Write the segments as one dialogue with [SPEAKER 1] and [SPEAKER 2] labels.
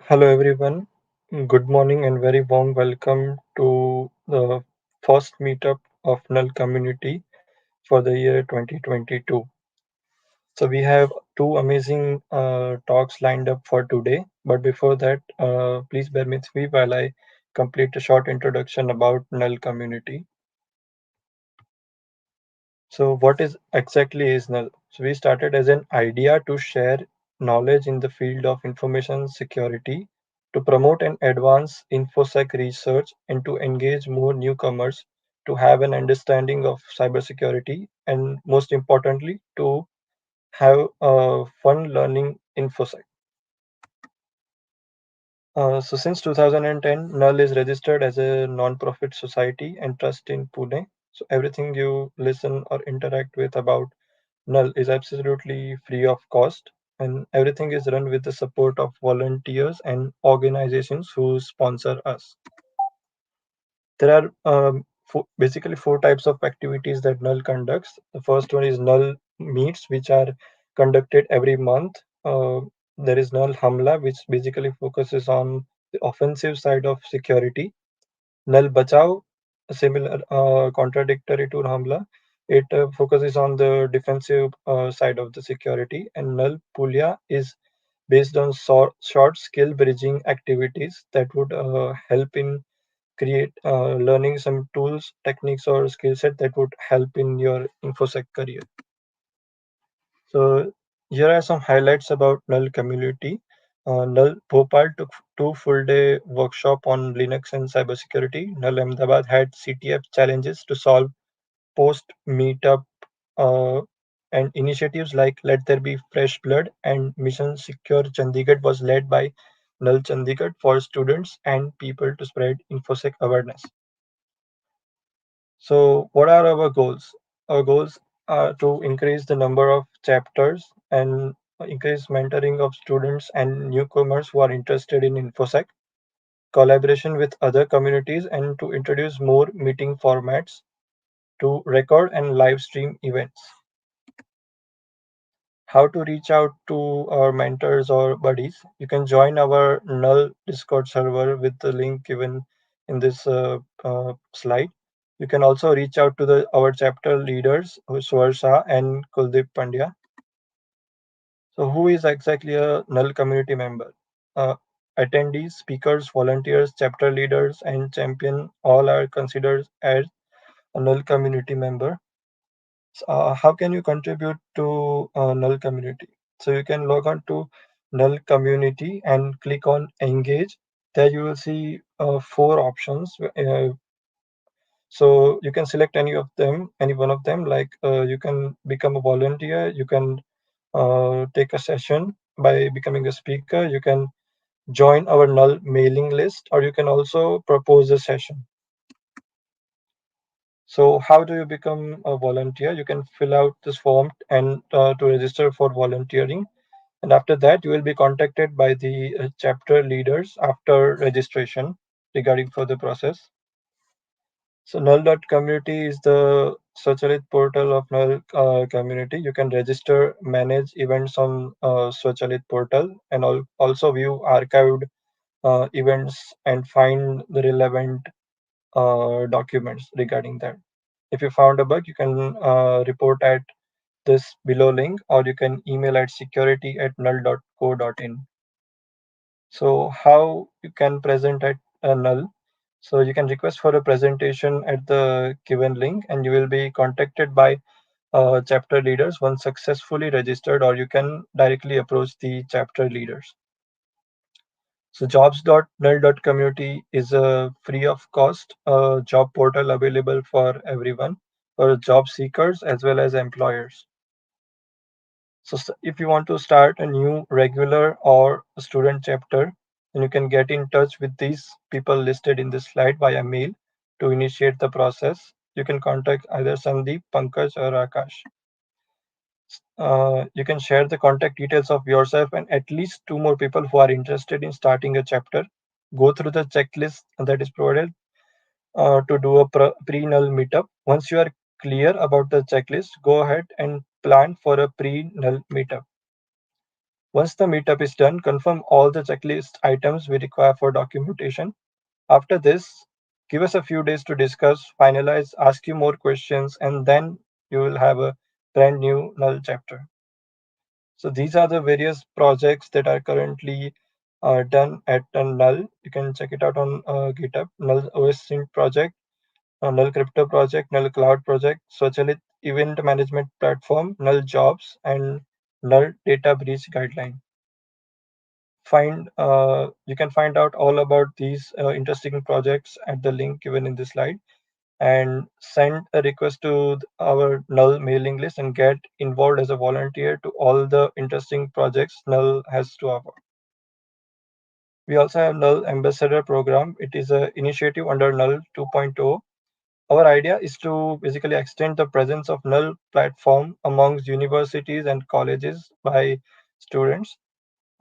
[SPEAKER 1] Hello everyone. Good morning and very warm welcome to the first meetup of Null Community for the year 2022. So we have two amazing talks lined up for today. But before that, please bear with me while I complete a short introduction about Null Community. So what is exactly is Null? So we started as an idea to share knowledge in the field of information security, to promote and advance infosec research, and to engage more newcomers to have an understanding of cybersecurity, and most importantly, to have fun learning infosec. So since 2010, Null is registered as a non-profit society and trust in Pune. So everything you listen or interact with about Null is absolutely free of cost, and everything is run with the support of volunteers and organizations who sponsor us. There are basically four types of activities that Null conducts. The first one is Null meets, which are conducted every month. There is Null Hamla, which basically focuses on the offensive side of security. Null Bachao, similar, contradictory to Hamla, it focuses on the defensive side of the security, and Null Pulya is based on short skill bridging activities that would help in create learning some tools, techniques, or skill set that would help in your infosec career. So here are some highlights about Null community. Null Bhopal took two full-day workshop on Linux and cybersecurity. Null Ahmedabad had CTF challenges to solve post-meetup uh, and initiatives like Let There Be Fresh Blood and Mission Secure Chandigarh was led by Null Chandigarh for students and people to spread infosec awareness. So, what are our goals? Our goals are to increase the number of chapters and increase mentoring of students and newcomers who are interested in InfoSec, collaboration with other communities, and to introduce more meeting formats to record and live stream events. How to reach out to our mentors or buddies? You can join our Null Discord server with the link given in this slide. You can also reach out to our chapter leaders, Swar Shah and Kuldeep Pandya. So, who is exactly a Null community member? Uh, Attendees, speakers, volunteers, chapter leaders, and champion all are considered as a Null community member. How can you contribute to Null community? So you can log on to Null community and click on engage. There you will see four options. So you can select any of them, any one of them. Like you can become a volunteer. You can take a session by becoming a speaker. You can join our Null mailing list, or you can also propose a session. So how do you become a volunteer? You can fill out this form and to register for volunteering. And after that, you will be contacted by the chapter leaders after registration regarding further process. So null.community is the Swachalit portal of Null community. You can register, manage events on Swachalit portal, and also view archived events and find the relevant documents regarding that. If you found a bug, you can report at this below link, or you can email at security@null.co.in. So how you can present at Null? So you can request for a presentation at the given link, and you will be contacted by chapter leaders once successfully registered, or you can directly approach the chapter leaders. So jobs.null.community is a free of cost job portal available for everyone, for job seekers as well as employers. So if you want to start a new regular or a student chapter, then you can get in touch with these people listed in this slide via mail to initiate the process. You can contact either Sandeep, Pankaj, or Akash. You can share the contact details of yourself and at least two more people who are interested in starting a chapter. Go through the checklist that is provided to do a pre-null meetup. Once you are clear about the checklist, go ahead and plan for a pre-null meetup. Once the meetup is done, confirm all the checklist items we require for documentation. After this, give us a few days to discuss, finalize, ask you more questions, and then you will have a brand new null chapter. So these are the various projects that are currently done at Null. You can check it out on GitHub. Null OS Sync project, Null Crypto project, Null Cloud project, Swachalit Event Management Platform, Null Jobs, and Null Data Breach Guideline. You can find out all about these interesting projects at the link given in this slide, and send a request to our Null mailing list and get involved as a volunteer to all the interesting projects Null has to offer. We also have Null Ambassador Program. It is an initiative under Null 2.0. Our idea is to basically extend the presence of Null platform amongst universities and colleges by students.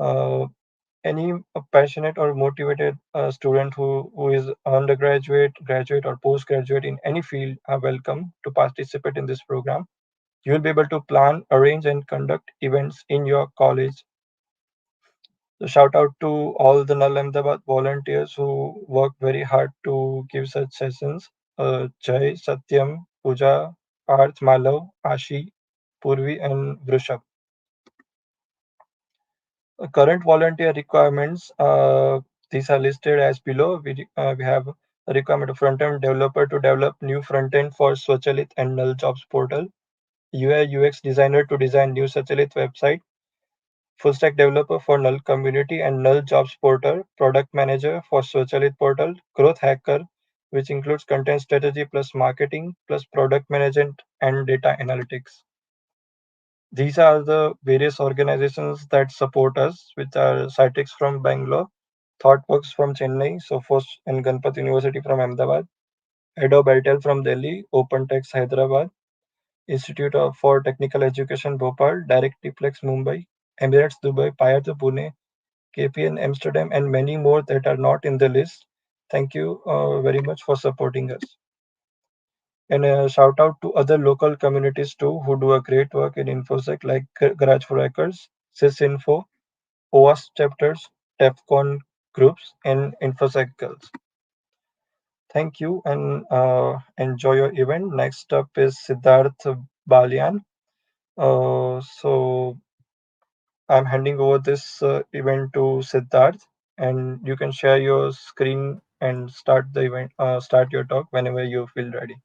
[SPEAKER 1] Uh, any passionate or motivated student who is undergraduate, graduate, or postgraduate in any field are welcome to participate in this program. You will be able to plan, arrange, and conduct events in your college. So shout out to all the Null Ahmedabad volunteers who work very hard to give such sessions. Jai, Satyam, Pooja, Parth, Malav, Ashi, Purvi, and Vrishab. Current volunteer requirements, these are listed as below. We have a requirement of front-end developer to develop new front-end for Swachalit and Null Jobs portal, UI UX designer to design new Swachalit website, full stack developer for Null Community and Null Jobs portal, product manager for Swachalit portal, growth hacker, which includes content strategy plus marketing plus product management and data analytics. These are the various organizations that support us, which are Cytix from Bangalore, ThoughtWorks from Chennai, Sophos and Ganpat University from Ahmedabad, Adobe Altel from Delhi, OpenText Hyderabad, for Technical Education Bhopal, DirectDplex Mumbai, Emirates Dubai, Payat Pune, KPN Amsterdam, and many more that are not in the list. Thank you very much for supporting us. And a shout out to other local communities too who do a great work in InfoSec like Garage for Hackers, SysInfo, OWASP chapters, TEFCON groups, and InfoSec girls. Thank you and enjoy your event. Next up is Siddharth Balian. So I'm handing over this event to Siddharth, and you can share your screen and start the event, start your talk whenever you feel ready.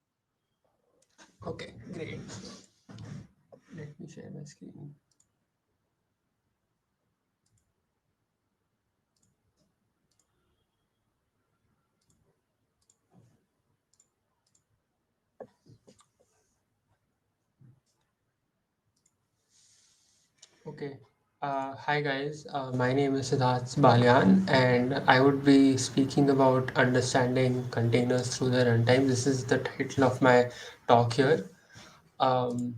[SPEAKER 2] Okay, great. Let me share my screen. Okay. Hi guys, my name is Siddharth Balyan and I would be speaking about understanding containers through the runtime. This is the title of my talk here. Um,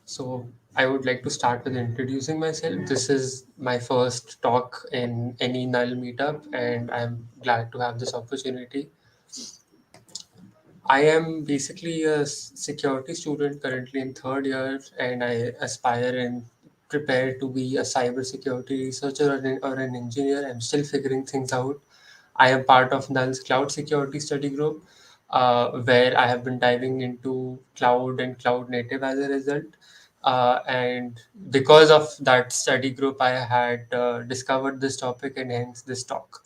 [SPEAKER 2] so I would like to start with introducing myself. This is my first talk in any Null meetup and I'm glad to have this opportunity. I am basically a security student currently in third year, and I aspire and prepare to be a cybersecurity researcher or an engineer. I'm still figuring things out. I am part of Null's cloud security study group, where I have been diving into cloud and cloud native as a result. And because of that study group, I had discovered this topic and hence this talk.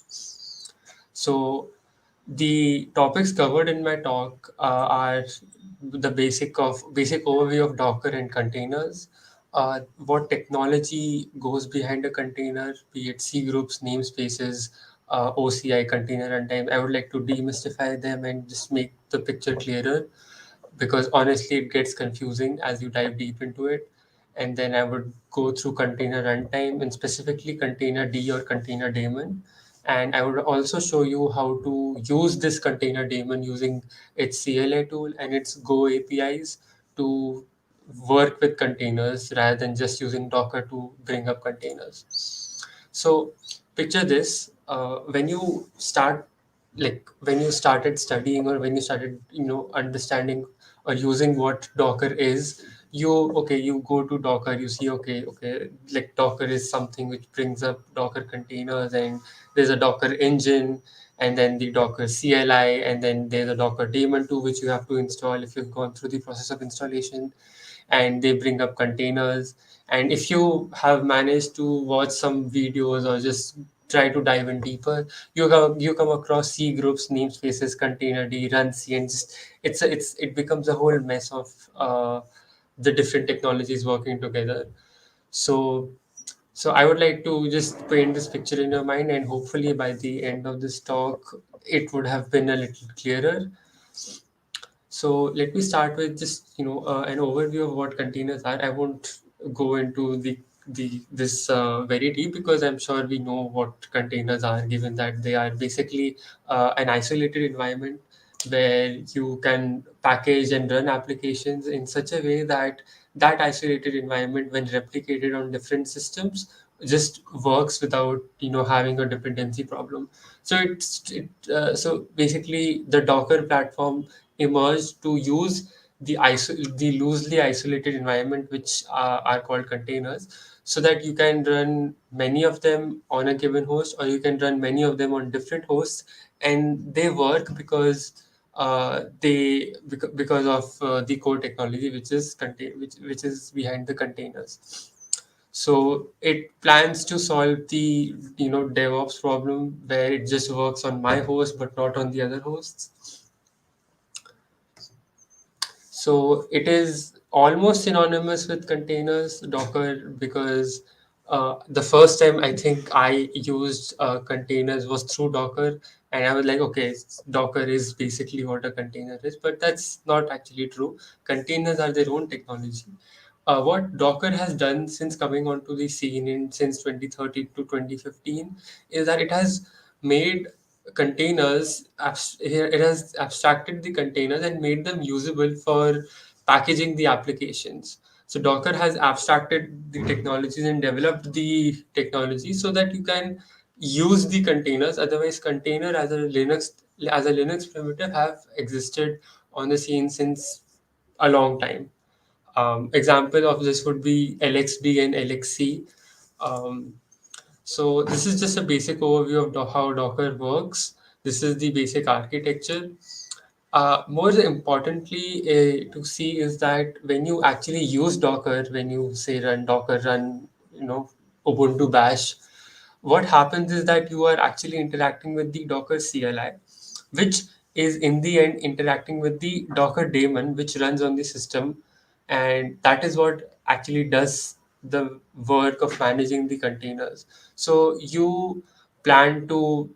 [SPEAKER 2] So the topics covered in my talk are the basic overview of Docker and containers, what technology goes behind a container, be it C groups, namespaces, OCI, container runtime. I would like to demystify them and just make the picture clearer because honestly it gets confusing as you dive deep into it. And then I would go through container runtime and specifically container D or container daemon. And I would also show you how to use this container daemon using its CLI tool and its Go APIs to work with containers rather than just using Docker to bring up containers. So picture this, when you started studying or when you started understanding or using what Docker is, you go to Docker, you see, like Docker is something which brings up Docker containers, and there's a Docker engine, and then the Docker CLI, and then there's a Docker daemon too, which you have to install if you've gone through the process of installation, and they bring up containers. And if you have managed to watch some videos or just try to dive in deeper, you come across C groups, namespaces, containerd, run C, and just it becomes a whole mess of the different technologies working together. So I would like to just paint this picture in your mind, and hopefully by the end of this talk, it would have been a little clearer. So let me start with just an overview of what containers are. I won't go into the this very deep, because I'm sure we know what containers are, given that they are basically an isolated environment where you can package and run applications in such a way that that isolated environment, when replicated on different systems, just works without having a dependency problem. So so basically the Docker platform emerged to use the loosely isolated environment, which are called containers, so that you can run many of them on a given host, or you can run many of them on different hosts, and they work because of the core technology, which is behind the containers. So it plans to solve the DevOps problem, where it just works on my host but not on the other hosts. So it is almost synonymous with containers, Docker, because the first time I think I used containers was through Docker, and I was like, okay, Docker is basically what a container is, but that's not actually true. Containers are their own technology. What Docker has done since coming onto the scene in since 2013 to 2015 is that it has made it has abstracted the containers and made them usable for packaging the applications. So Docker has abstracted the technologies and developed the technology so that you can use the containers. Otherwise, container as a Linux primitive have existed on the scene since a long time. Example of this would be LXD and LXC. Um, so this is just a basic overview of how Docker works. This is the basic architecture. More importantly, to see is that when you actually use Docker, when you say run Docker, run Ubuntu Bash, what happens is that you are actually interacting with the Docker CLI, which is in the end interacting with the Docker daemon, which runs on the system, and that is what actually does the work of managing the containers. So you plan to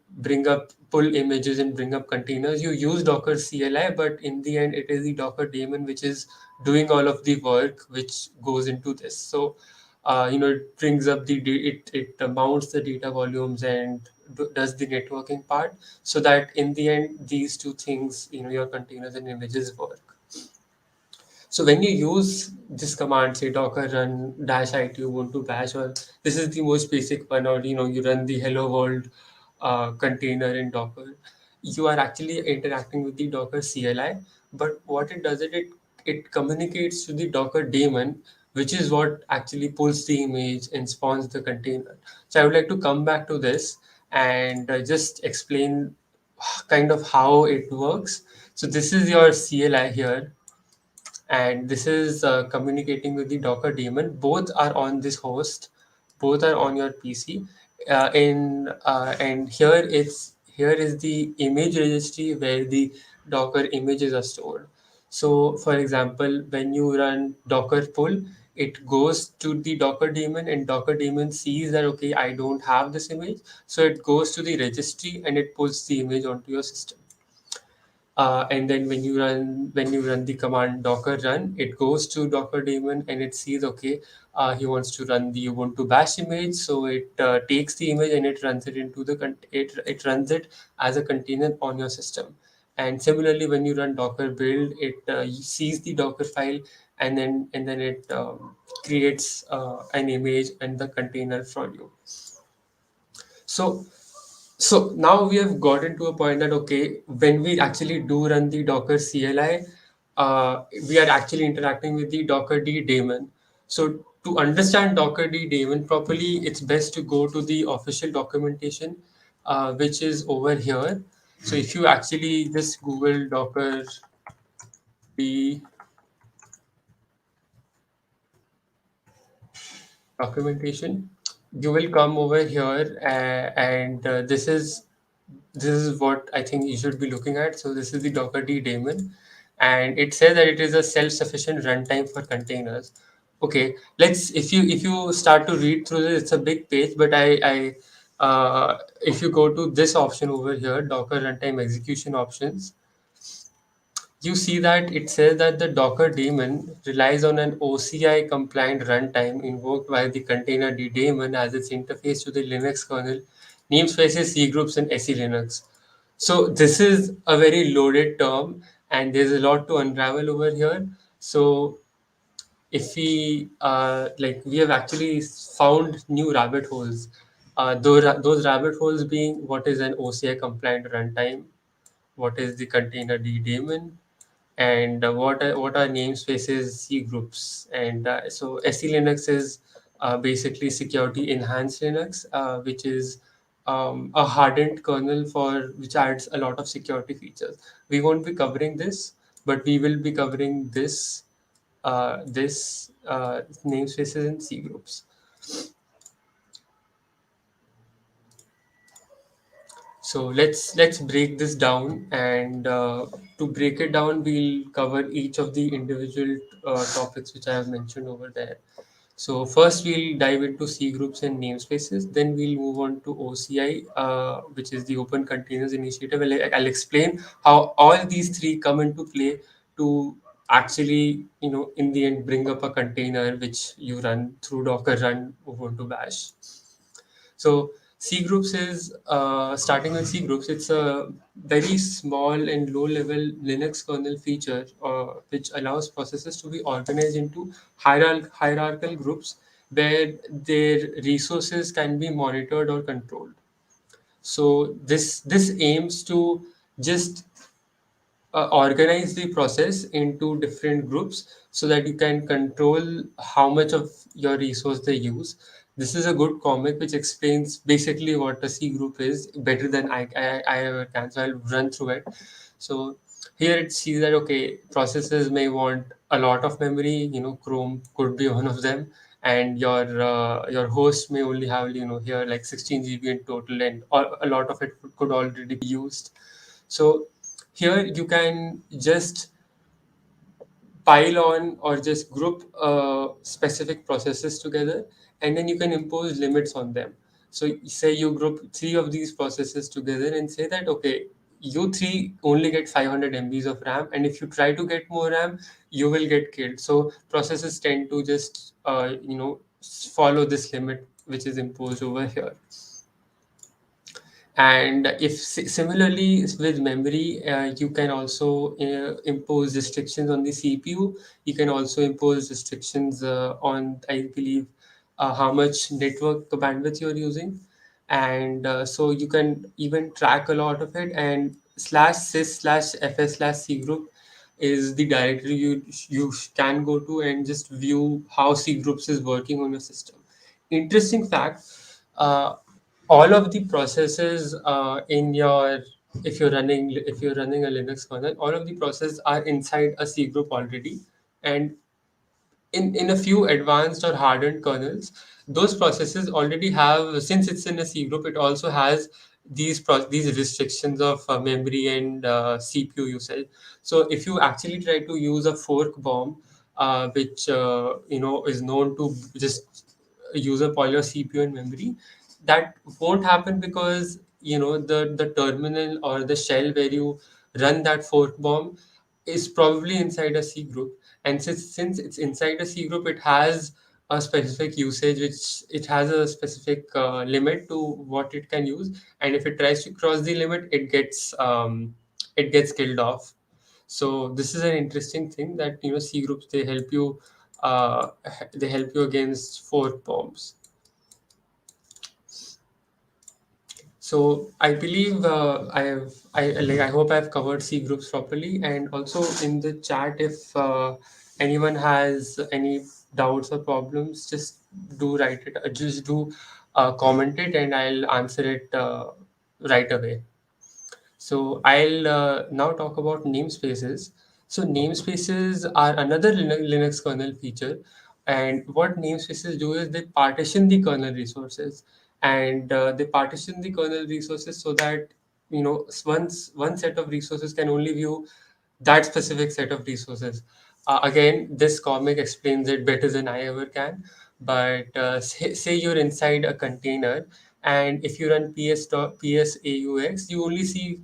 [SPEAKER 2] pull images and bring up containers. You use Docker CLI, but in the end, it is the Docker daemon which is doing all of the work which goes into this. So it brings up it mounts the data volumes and does the networking part, so that in the end these two things, your containers and images work. So when you use this command, say docker run -it ubuntu bash, or this is the most basic one, or you run the hello world container in Docker, you are actually interacting with the Docker CLI. But what it does, it communicates to the Docker daemon, which is what actually pulls the image and spawns the container. So I would like to come back to this and just explain kind of how it works. So this is your CLI here, and this is communicating with the Docker daemon. Both are on this host, both are on your PC. And here is the image registry where the Docker images are stored. So, for example, when you run Docker pull, it goes to the Docker daemon, and Docker daemon sees that okay, I don't have this image, so it goes to the registry and it pulls the image onto your system. And then when you run the command docker run, it goes to Docker daemon and it sees okay, he wants to run the Ubuntu Bash image, so it takes the image and it runs it into it runs it as a container on your system. And similarly, when you run Docker build, it sees the Docker file, and then it creates an image and the container for you. So so now we have gotten to a point that okay, when we actually do run the Docker CLI, we are actually interacting with the Docker-D daemon. So to understand Docker-D daemon properly, it's best to go to the official documentation, which is over here. So if you actually just Google Docker-D documentation, you will come over here, and this is what I think you should be looking at. So this is the Docker-D daemon, and it says that it is a self-sufficient runtime for containers. Okay, let's if you start to read through this, it's a big page, but if you go to this option over here, Docker runtime execution options, you see that it says that the Docker daemon relies on an OCI compliant runtime invoked by the container D daemon as its interface to the Linux kernel, namespaces, C groups, and SE Linux. So this is a very loaded term, and there's a lot to unravel over here. So if we like, we have actually found new rabbit holes. Those rabbit holes being, what is an OCI compliant runtime, what is the container D daemon, and what are namespaces, C groups, and so SE Linux is basically security enhanced Linux, which is a hardened kernel for which adds a lot of security features. We won't be covering this, but we will be covering this namespaces and C groups. So let's break this down, and to break it down, we'll cover each of the individual topics which I have mentioned over there. So first, we'll dive into C groups and namespaces. Then we'll move on to OCI, which is the Open Containers Initiative. I'll explain how all these three come into play to actually, in the end, bring up a container which you run through Docker run Ubuntu Bash. So C groups is starting with C groups. It's a very small and low level Linux kernel feature which allows processes to be organized into hierarchical groups where their resources can be monitored or controlled. So this aims to just organize the process into different groups so that you can control how much of your resource they use. This is a good comic which explains basically what a C group is better than I ever can. So I'll run through it. So here it sees that, okay, processes may want a lot of memory. Chrome could be one of them, and your host may only have, here like 16 GB in total, and a lot of it could already be used. So here you can just pile on or just group specific processes together, and then you can impose limits on them. So say you group three of these processes together and say that, okay, you three only get 500 MBs of RAM, and if you try to get more RAM, you will get killed. So processes tend to just follow this limit which is imposed over here. And if similarly with memory, you can also impose restrictions on the CPU. You can also impose restrictions on, I believe, how much network bandwidth you're using. And so you can even track a lot of it. And /sys/fs/c group is the directory you can go to and just view how C groups is working on your system. Interesting fact, uh, all of the processes in your, if you're running a Linux kernel, all of the processes are inside a C group already. And in a few advanced or hardened kernels, those processes already have, since it's in a C group, it also has these restrictions of memory and CPU usage. So if you actually try to use a fork bomb, which is known to just use up all your CPU and memory, that won't happen because the terminal or the shell where you run that fork bomb is probably inside a C group, and since it's inside a C group, it has a specific usage, which it has a specific limit to what it can use, and if it tries to cross the limit, it gets killed off. So this is an interesting thing that C groups, uh, they help you against fork bombs. So I believe I hope I've covered C groups properly, and also in the chat, if anyone has any doubts or problems, just do write it. Just do comment it, and I'll answer it right away. So I'll now talk about namespaces. So namespaces are another Linux kernel feature, and what namespaces do is they partition the kernel resources, and they partition the kernel resources so that once one set of resources can only view that specific set of resources. Again, this comic explains it better than I ever can. But say you're inside a container, and if you run psaux, you only see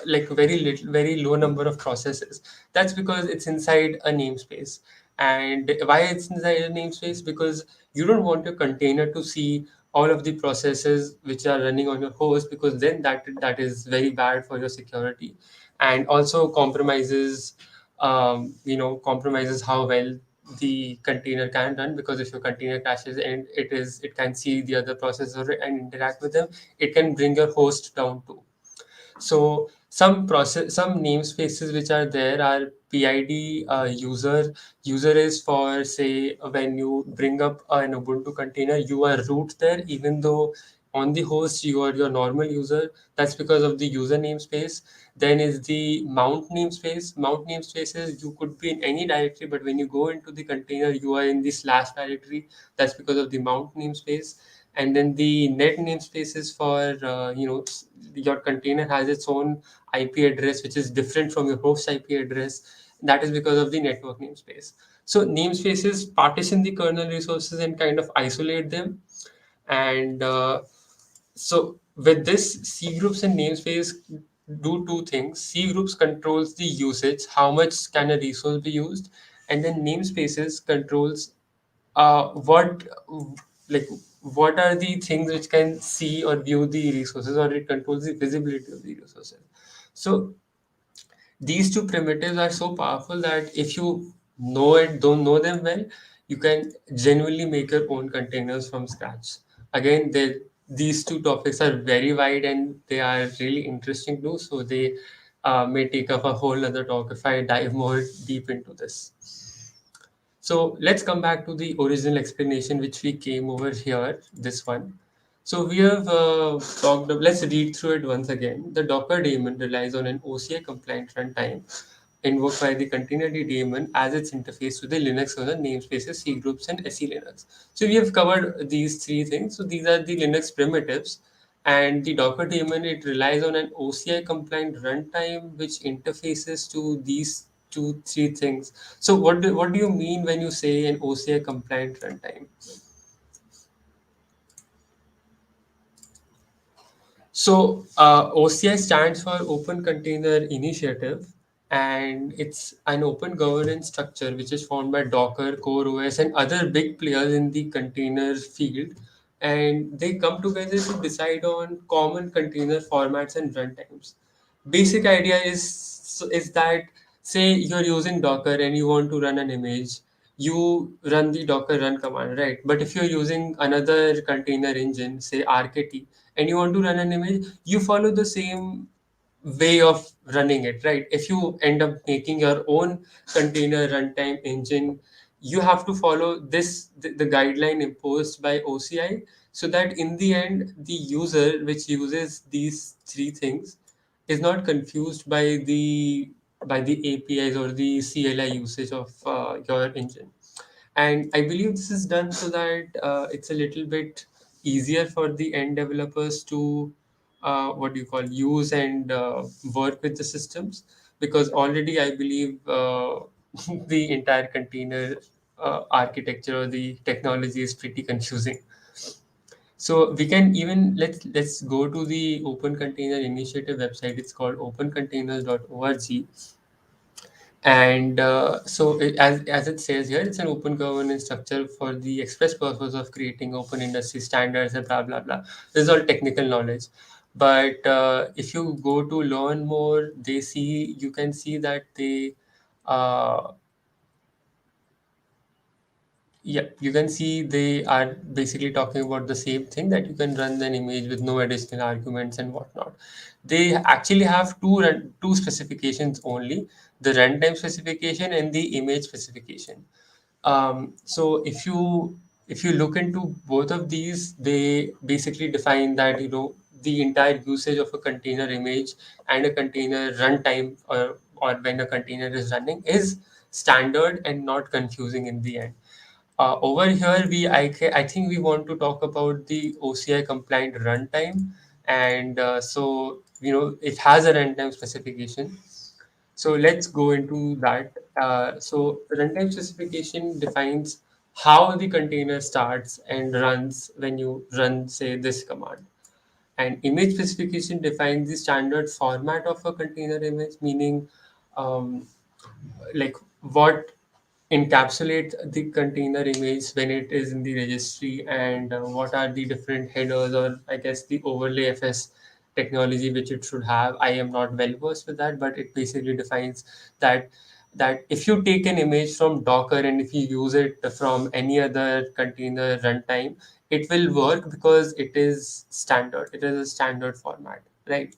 [SPEAKER 2] like very low number of processes. That's because it's inside a namespace. And why it's inside a namespace? Because you don't want your container to see all of the processes which are running on your host, because then that is very bad for your security, and also compromises how well the container can run. Because if your container crashes and it can see the other processor and interact with them, it can bring your host down too. So some namespaces which are there are PID user. User is for, say, when you bring up an Ubuntu container, you are root there, even though on the host you are your normal user. That's because of the user namespace. Then is the mount namespace. Mount namespaces, you could be in any directory, but when you go into the container, you are in the slash directory. That's because of the mount namespace. And then the net namespace is for your container has its own IP address which is different from your host IP address. That is because of the network namespace. So namespaces partition the kernel resources and kind of isolate them. And so with this, C groups and namespace do two things. C groups controls the usage, how much can a resource be used, and then namespaces controls what like what are the things which can see or view the resources, or it controls the visibility of the resources. So these two primitives are so powerful that if you don't know them well, you can genuinely make your own containers from scratch. Again, these two topics are very wide and they are really interesting too, so they may take up a whole other talk if I dive more deep into this. So let's come back to the original explanation which we came over here, this one. So we have let's read through it once again. The Docker daemon relies on an OCI compliant runtime invoked by the container daemon as its interface to the Linux kernel namespaces, C groups, and SE Linux. So we have covered these three things. So these are the Linux primitives. And the Docker daemon, it relies on an OCI compliant runtime which interfaces to these three things. So what do you mean when you say an OCI compliant runtime? So OCI stands for Open Container Initiative, and it's an open governance structure which is formed by Docker, CoreOS, and other big players in the container field. And they come together to decide on common container formats and runtimes. Basic idea is that, say you're using Docker and you want to run an image, you run the Docker run command, right? But if you're using another container engine, say RKT, and you want to run an image, you follow the same way of running it, right? If you end up making your own container runtime engine, you have to follow the guideline imposed by OCI, so that in the end the user which uses these three things is not confused by the APIs or the CLI usage of your engine. And I believe this is done so that it's a little bit easier for the end developers to what do you call use and work with the systems, because already I believe the entire container architecture or the technology is pretty confusing. So we can even let's go to the Open Container Initiative website. It's called opencontainers.org. And as it says here, it's an open governance structure for the express purpose of creating open industry standards and blah blah blah. This is all technical knowledge. But if you go to learn more, you can see that uh, Yeah, you can see they are basically talking about the same thing, that you can run an image with no additional arguments and whatnot. They actually have two specifications only: the runtime specification and the image specification. So if you look into both of these, they basically define that the entire usage of a container image and a container runtime, or when a container is running, is standard and not confusing in the end. Over here, I think we want to talk about the OCI compliant runtime, and so it has a runtime specification. So let's go into that. So runtime specification defines how the container starts and runs when you run, say, this command. And image specification defines the standard format of a container image, meaning um, like what encapsulate the container image when it is in the registry, and what are the different headers, or I guess the overlay FS technology which it should have. I am not well versed with that, but it basically defines that if you take an image from Docker and if you use it from any other container runtime, it will work because it is standard. It is a standard format, right?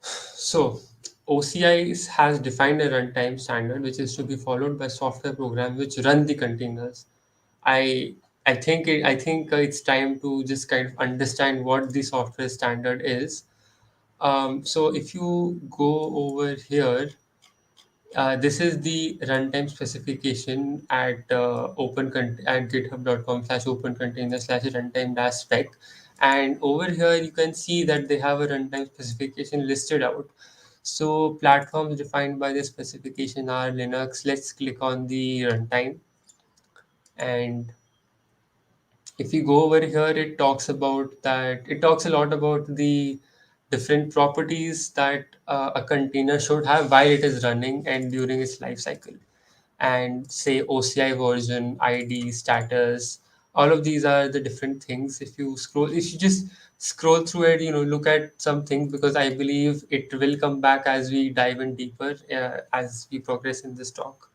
[SPEAKER 2] So, OCI has defined a runtime standard which is to be followed by software programs which run the containers. I I think it's time to just kind of understand what the software standard is. So if you go over here, this is the runtime specification at at github.com/open container slash runtime dash spec. And over here, you can see that they have a runtime specification listed out. So platforms defined by the specification are Linux. Let's click on the runtime, and if you go over here, it talks a lot about the different properties that a container should have while it is running and during its life cycle. And say OCI version, ID, status, all of these are the different things. If you just scroll through it, look at some things, because I believe it will come back as we dive in deeper, as we progress in this talk.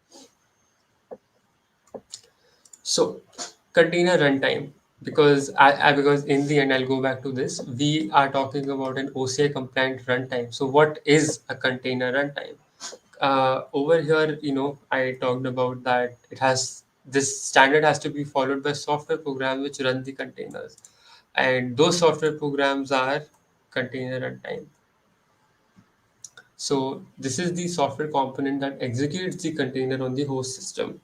[SPEAKER 2] So, container runtime, because because in the end I'll go back to this. We are talking about an OCI compliant runtime. So, what is a container runtime? Over here, I talked about that this standard has to be followed by software programs which run the containers, and those software programs are container runtime. So this is the software component that executes the container on the host system.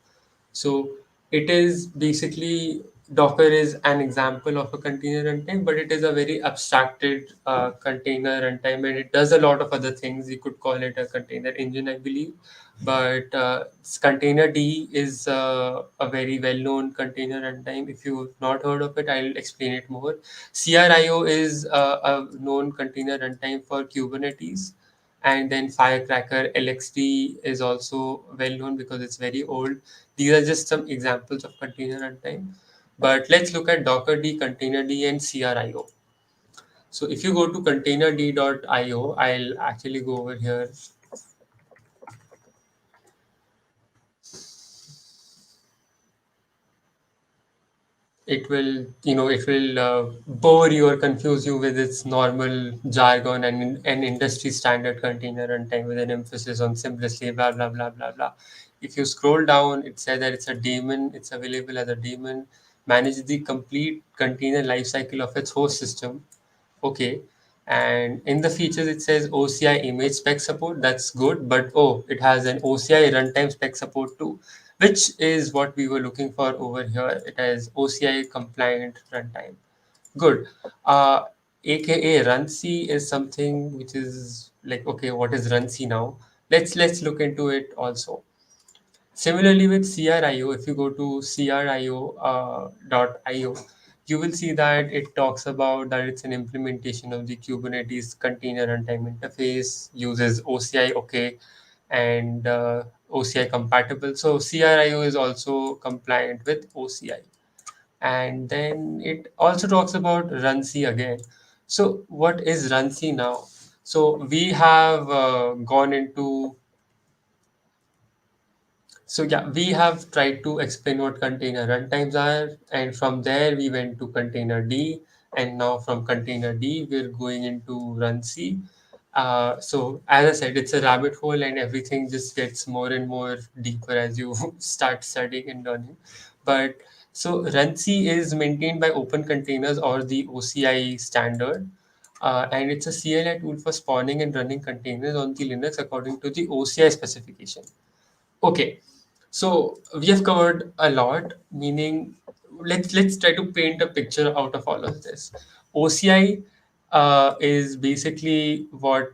[SPEAKER 2] So it is basically, Docker is an example of a container runtime, but it is a very abstracted container runtime, and it does a lot of other things. You could call it a container engine, I believe. But Container D is a very well-known container runtime. If you've not heard of it, I'll explain it more. CRIO is a known container runtime for Kubernetes, and then Firecracker LXD is also well known because it's very old. These are just some examples of container runtime. But let's look at Docker D, Container D, and CRIO. So if you go to containerd.io, I'll actually go over here. It will bore you or confuse you with its normal jargon and an industry standard container runtime with an emphasis on simplicity, blah blah blah blah blah. If you scroll down, it says that it's a daemon. It's available as a daemon. Manage the complete container lifecycle of its host system. Okay. And in the features, it says OCI image spec support. That's good, but oh, it has an OCI runtime spec support too, which is what we were looking for over here. It has OCI compliant runtime. Good. AKA runc is something which is like, okay, what is runc now? Let's look into it also. Similarly, with CRIO, if you go to CRIO.io, you will see that it talks about that it's an implementation of the Kubernetes container runtime interface, uses OCI, okay, and OCI compatible. So CRIO is also compliant with OCI. And then it also talks about runc again. So what is runc now? So we have gone into, So yeah, we have tried to explain what container runtimes are, and from there we went to container D, and now from container D we're going into run C. So as I said, it's a rabbit hole, and everything just gets more and more deeper as you start studying and learning. But so run C is maintained by Open Containers or the OCI standard. And it's a CLI tool for spawning and running containers on the Linux according to the OCI specification. Okay, so we have covered a lot, meaning let's try to paint a picture out of all of this. OCI is basically what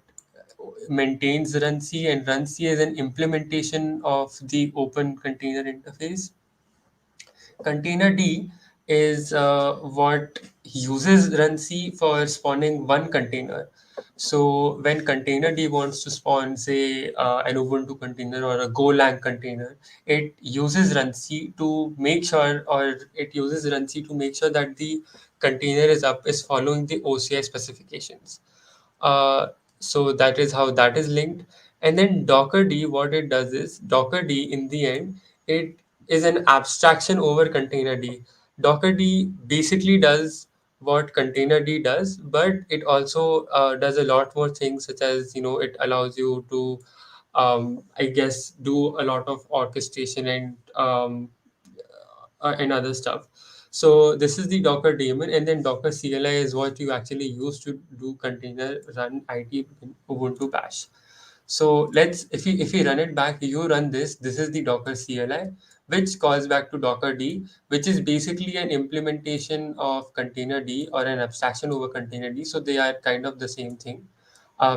[SPEAKER 2] maintains runc, and runc is an implementation of the open container interface. Container D is what uses runc for spawning one container. So when container D wants to spawn, say, an Ubuntu container or a Golang container, it uses runc to make sure, or it uses runc to make sure that the container is following the OCI specifications. Uh, so that is how that is linked. And then Docker D, what it does is Docker D in the end, it is an abstraction over container D. Docker D basically does what container D does, but it also does a lot more things, such as, it allows you to, I guess, do a lot of orchestration and other stuff. So this is the Docker daemon, and then Docker CLI is what you actually use to do container run IT in Ubuntu Bash. So if we run it back, you run this. This is the Docker CLI, which calls back to Docker D, which is basically an implementation of container D or an abstraction over container D. So they are kind of the same thing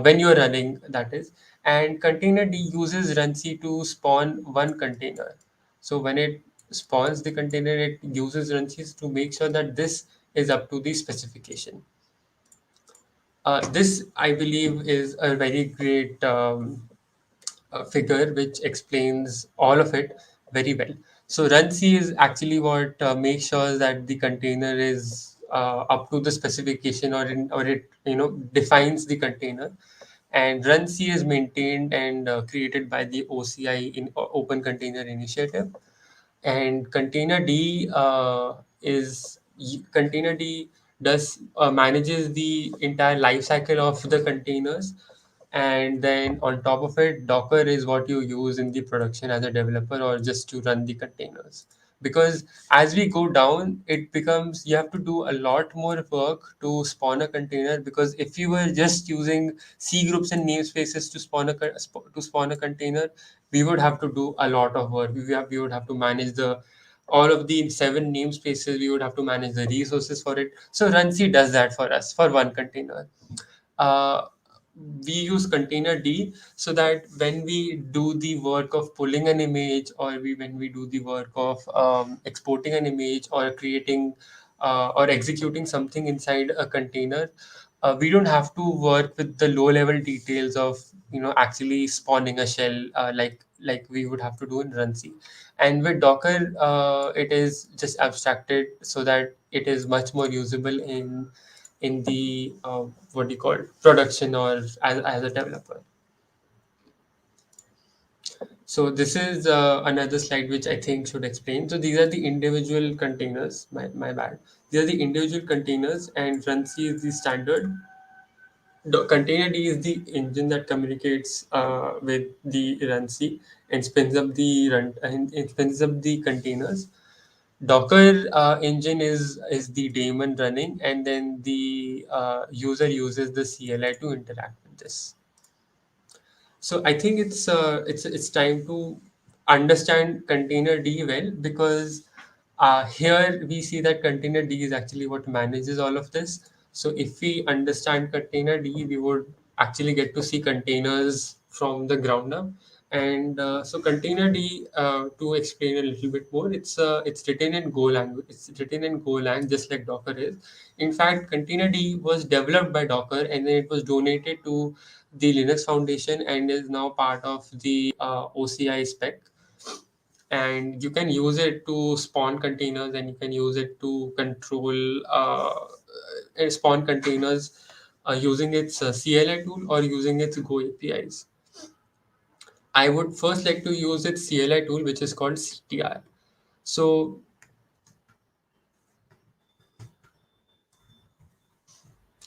[SPEAKER 2] when you're running, that is. And container D uses runc to spawn one container. So when it spawns the container, it uses runc to make sure that this is up to the specification. This, I believe, is a very great figure which explains all of it very well. So runc is actually what makes sure that the container is up to the specification, or it defines the container. And runc is maintained and created by the OCI in Open Container Initiative. And container D does manages the entire life cycle of the containers. And then on top of it, Docker is what you use in the production as a developer, or just to run the containers. Because as we go down, it becomes you have to do a lot more work to spawn a container. Because if you were just using C groups and namespaces to spawn a container, we would have to do a lot of work. We would have to manage the all of the seven namespaces. We would have to manage the resources for it. So runc does that for us for one container. uh, we use container D, so that when we do the work of pulling an image, or when we do the work of exporting an image, or creating or executing something inside a container, we don't have to work with the low level details of actually spawning a shell, like we would have to do in runc. And with Docker, it is just abstracted so that it is much more usable in the what do you call production, or as a developer. So this is another slide which I think should explain. So these are the individual containers. My bad. These are the individual containers, and runc is the standard. Container D is the engine that communicates with the runc and spins up the run and it spins up the containers. Docker engine is the daemon running, and then the user uses the CLI to interact with this. So I think it's time to understand container D well, because here we see that container D is actually what manages all of this. So if we understand container D, we would actually get to see containers from the ground up. And so container D, to explain a little bit more, it's written in Go language. It's written in Golang, just like Docker is. In fact, container D was developed by Docker, and then it was donated to the Linux Foundation, and is now part of the OCI spec. And you can use it to spawn containers, and you can use it to control spawn containers using its CLI tool or using its Go APIs. I would first like to use its CLI tool, which is called CTR. So,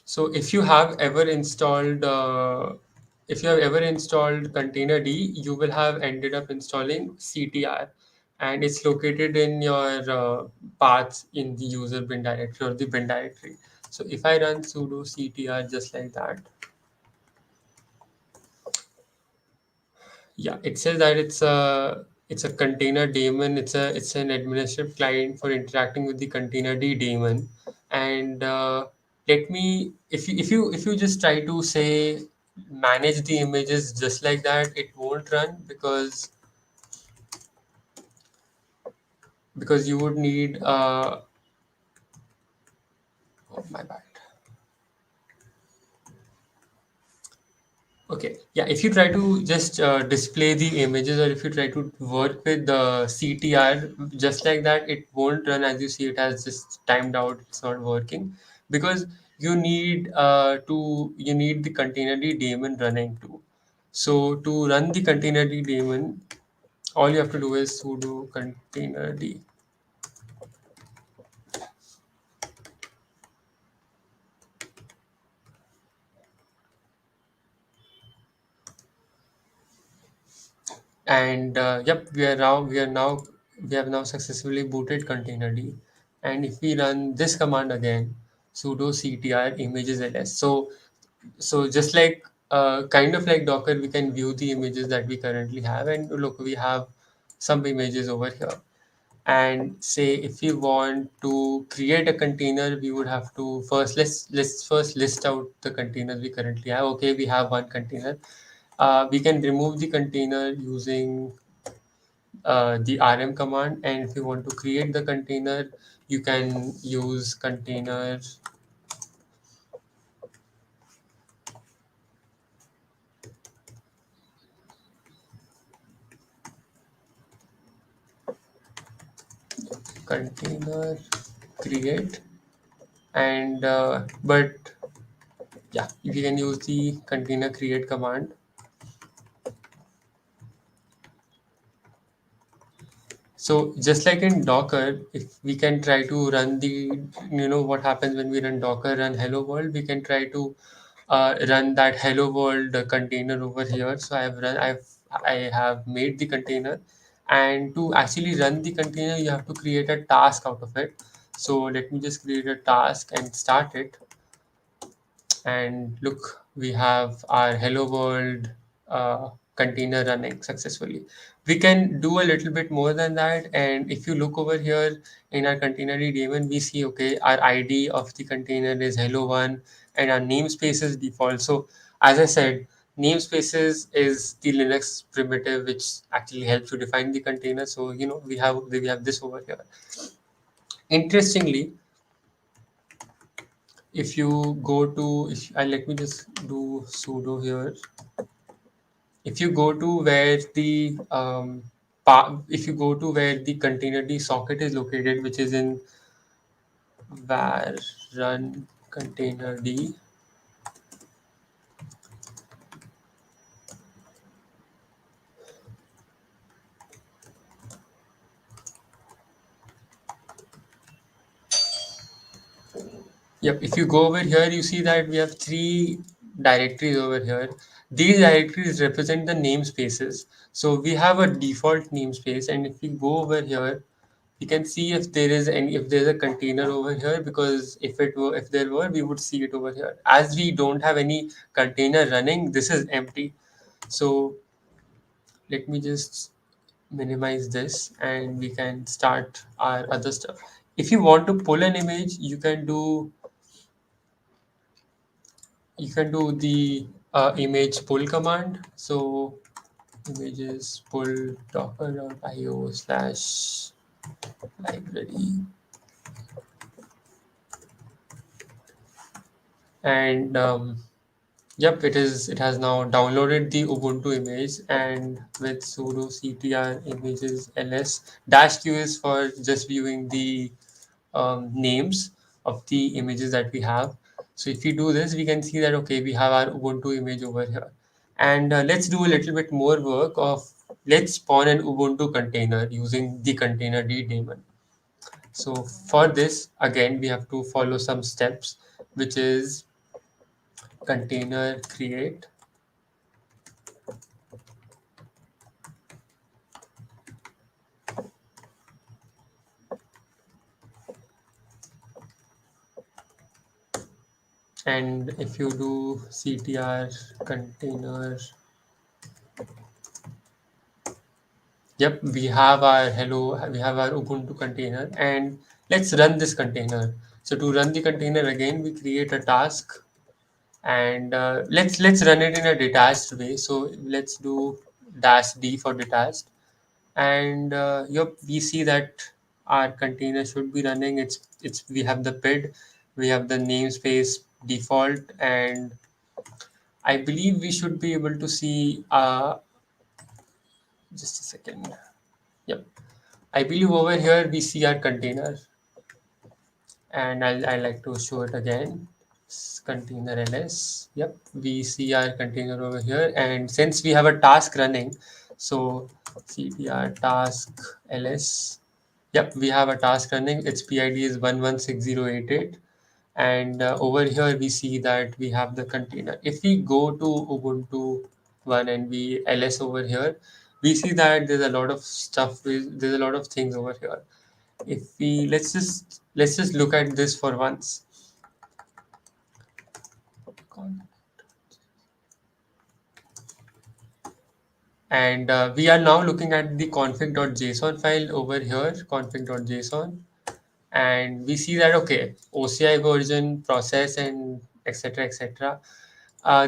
[SPEAKER 2] so if you have ever installed Container D, you will have ended up installing CTR, and it's located in your paths in the user bin directory or the bin directory. So if I run sudo CTR just like that, yeah, it says that it's a container daemon. It's an administrative client for interacting with the container D daemon. And let me if you just try to say manage the images just like that, it won't run because you would need oh my bad. Okay, yeah, if you try to just display the images, or if you try to work with the CTR just like that, it won't run. As you see, it has just timed out, it's not working because you need the containerd daemon running too. So to run the containerd daemon, all you have to do is sudo containerd. And yep, we have now successfully booted containerd. And if we run this command again, sudo ctr images ls. So just like kind of like Docker, we can view the images that we currently have, and look, we have some images over here. And say if we want to create a container, we would have to first let's first list out the containers we currently have. Okay, we have one container. We can remove the container using the rm command, and if you want to create the container, you can use container create. And but yeah, if you can use the container create command. So just like in Docker, if we can try to run what happens when we run Docker run hello world, we can try to run that hello world container over here. So I have made the container, and to actually run the container, you have to create a task out of it. So let me just create a task and start it. And look, we have our hello world container running successfully. We can do a little bit more than that, and if you look over here in our container daemon, we see, okay, our id of the container is hello1, and our namespace is default. So as I said, namespaces is the Linux primitive which actually helps you define the container. So we have this over here. Interestingly, if you go to if I let me just do sudo here. If you go to where the if you go to where the containerd socket is located, which is in var run containerd. Yep, if you go over here, you see that we have three directories over here. These directories represent the namespaces. So we have a default namespace, and if we go over here, we can see if there's a container over here, because if there were, we would see it over here. As we don't have any container running, this is empty. So let me just minimize this, and we can start our other stuff. If you want to pull an image, you can do the image pull command. So images pull docker.io/library. And yep, it has now downloaded the Ubuntu image, and with sudo ctr images ls dash q is for just viewing the names of the images that we have. So if we do this, we can see that, okay, we have our Ubuntu image over here. And let's do a little bit more work of let's spawn an Ubuntu container using the container daemon. So for this, again, we have to follow some steps, which is container create. And if you do ctr container, yep, we have our we have our Ubuntu container, and let's run this container. So to run the container again, we create a task, and let's run it in a detached way. So let's do -d for detached, and yep, we see that our container should be running. It's we have the PID, we have the namespace default, and I believe we should be able to see just a second. Yep, I believe over here we see our container, and I like to show it again. Container ls. Yep, we see our container over here, and since we have a task running, so ctr task ls. Yep, we have a task running. Its PID is 116088, and over here we see that we have the container. If we go to Ubuntu one and we ls over here, we see that there's a lot of stuff. There's a lot of things over here. If we let's just look at this for once. And we are now looking at the config.json file over here, config.json, and we see that okay, OCI version, process, and etc. etc.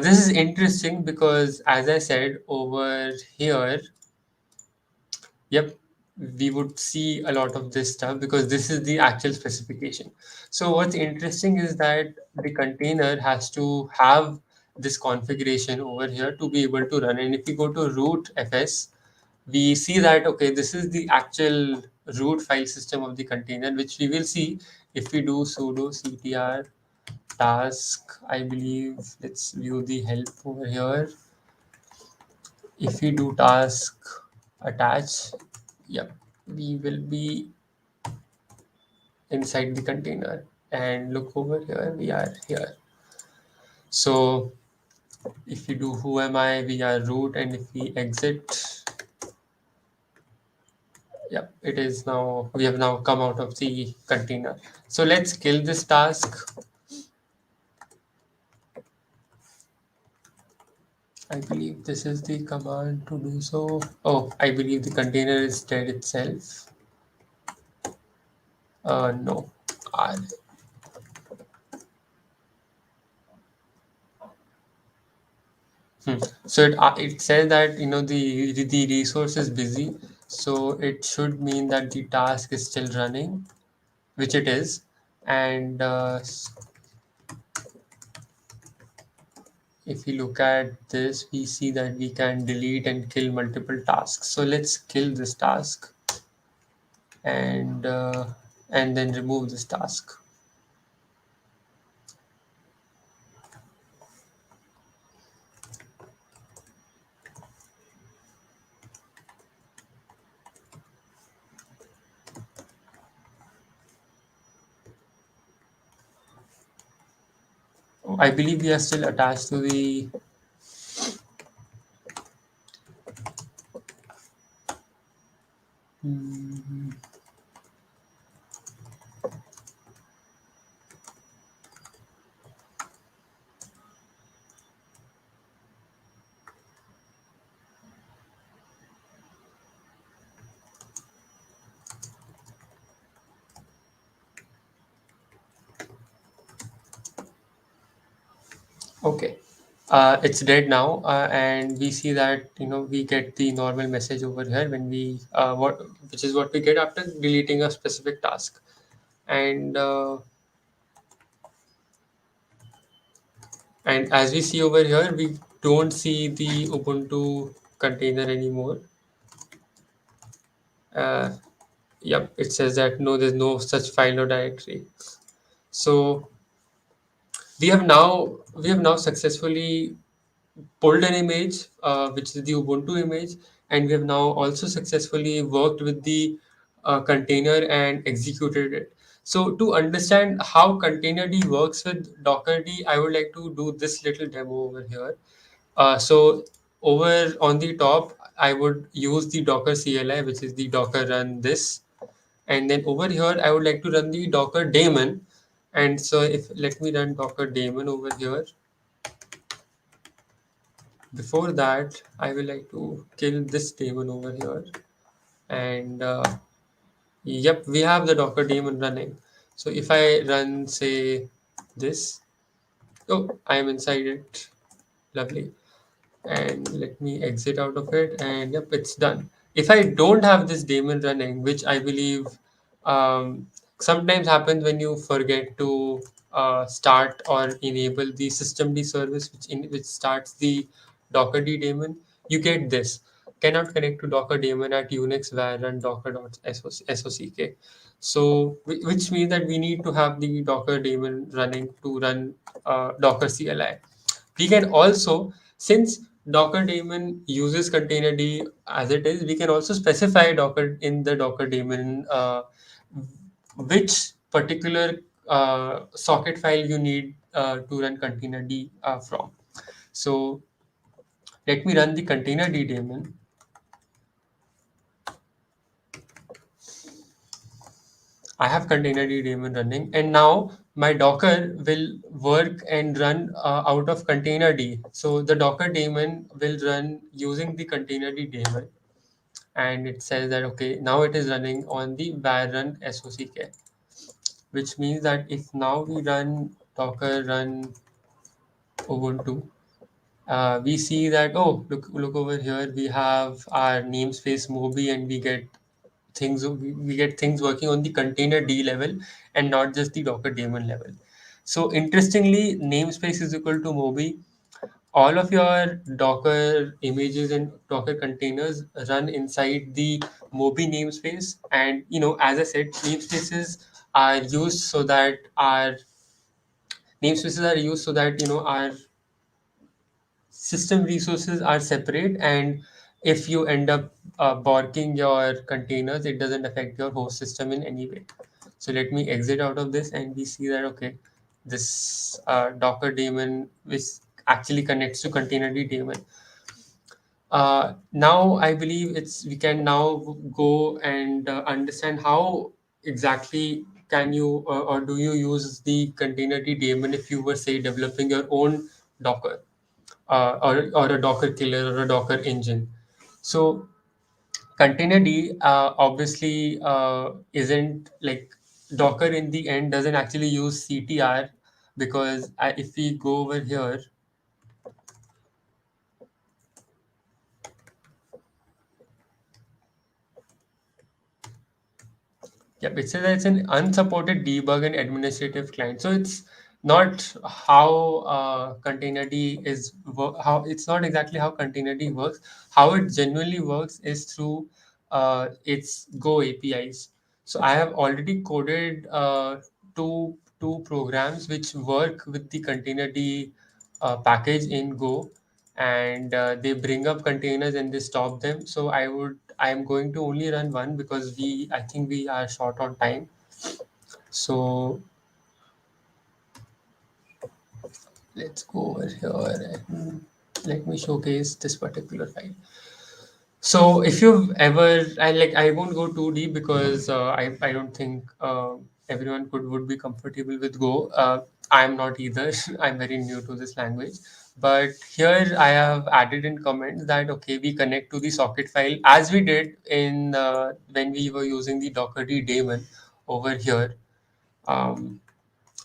[SPEAKER 2] This is interesting because, as I said over here, yep, we would see a lot of this stuff because this is the actual specification. So what's interesting is that the container has to have this configuration over here to be able to run. And if we go to root fs, we see that okay, this is the actual root file system of the container, which we will see if we do sudo ctr task. I believe let's view the help over here. If we do task attach, yep, we will be inside the container, and look over here, we are here. So if we do who am I, we are root, and if we exit, yep, it is now, we have now come out of the container. So let's kill this task. I believe this is the command to do so. Oh, I believe the container is dead itself. No. R. So it says that the resource is busy, so it should mean that the task is still running, which it is, and if we look at this, we see that we can delete and kill multiple tasks. So let's kill this task, and then remove this task. I believe we are still attached to the Hmm, okay. It's dead now, and we see that we get the normal message over here when we which is what we get after deleting a specific task, and as we see over here, we don't see the Ubuntu container anymore. Uh, yep, it says that no, there's no such file or directory. So we have now successfully pulled an image, which is the Ubuntu image, and we have now also successfully worked with the container and executed it. So to understand how containerd works with dockerd, I would like to do this little demo over here. So over on the top, I would use the Docker CLI, which is the Docker run this, and then over here I would like to run the Docker daemon. And so if let me run Docker daemon over here. Before that, I will like to kill this daemon over here, and yep, we have the Docker daemon running. So if I run, say, this, oh, I am inside it. Lovely. And let me exit out of it, and yep, it's done. If I don't have this daemon running, which I believe um, sometimes happens when you forget to start or enable the systemd service, which starts the dockerd daemon, you get this: cannot connect to docker daemon at unix var run docker.sock. So which means that we need to have the docker daemon running to run docker CLI. We can also, since Docker daemon uses containerd as it is, we can also specify Docker in the Docker daemon which particular socket file you need to run containerd from. So let me run the containerd daemon. I have containerd daemon running, and now my Docker will work and run out of containerd. So the Docker daemon will run using the containerd daemon, and it says that okay, now it is running on the var run sock, which means that if now we run Docker run Ubuntu, we see that, oh, look over here, we have our namespace Moby, and we get things working on the containerd level and not just the Docker daemon level. So interestingly, namespace is equal to Moby. All of your Docker images and Docker containers run inside the Moby namespace. And as I said, are used so that our namespaces are used so that our system resources are separate, and if you end up borking your containers, it doesn't affect your host system in any way. So let me exit out of this, and we see that okay, this Docker daemon, which actually connects to containerd daemon. Now I believe we can now go and understand how exactly can you or do you use the containerd daemon if you were, say, developing your own Docker or a Docker killer or a Docker engine. So containerd obviously isn't like Docker in the end doesn't actually use CTR, because if we go over here. Yeah, it says that it's an unsupported debug and administrative client. So it's not how containerd how it's not exactly how containerd works. How it genuinely works is through its Go APIs. So I have already coded two programs which work with the containerd package in Go, and they bring up containers and they stop them. So I am going to only run one because I think we are short on time. So let's go over here and let me showcase this particular file. So if you've ever, I won't go too deep because I don't think everyone would be comfortable with Go. I'm not either. I'm very new to this language. But here I have added in comments that okay, we connect to the socket file as we did in when we were using the dockerd daemon over here. Um,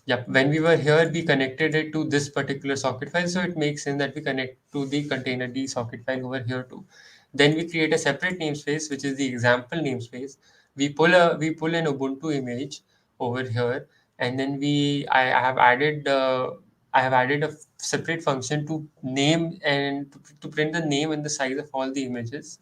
[SPEAKER 2] Yep. When we were here, we connected it to this particular socket file. So it makes sense that we connect to the containerd socket file over here too. Then we create a separate namespace, which is the example namespace. We pull an Ubuntu image over here, and then I have added a separate function to name and to print the name and the size of all the images.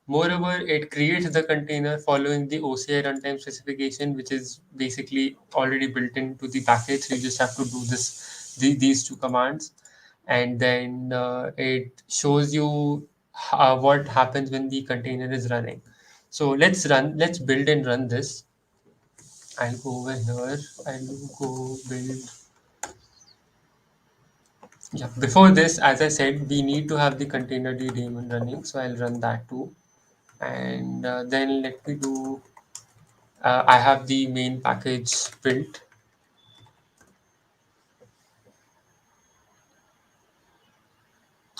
[SPEAKER 2] Moreover, it creates the container following the OCI runtime specification, which is basically already built into the package. So you just have to do these two commands. and then it shows you what happens when the container is running. So let's build and run this. I'll go over here. I'll go build. Yeah, before this, as I said, we need to have the container daemon running. So I'll run that too. And then let me do, I have the main package built.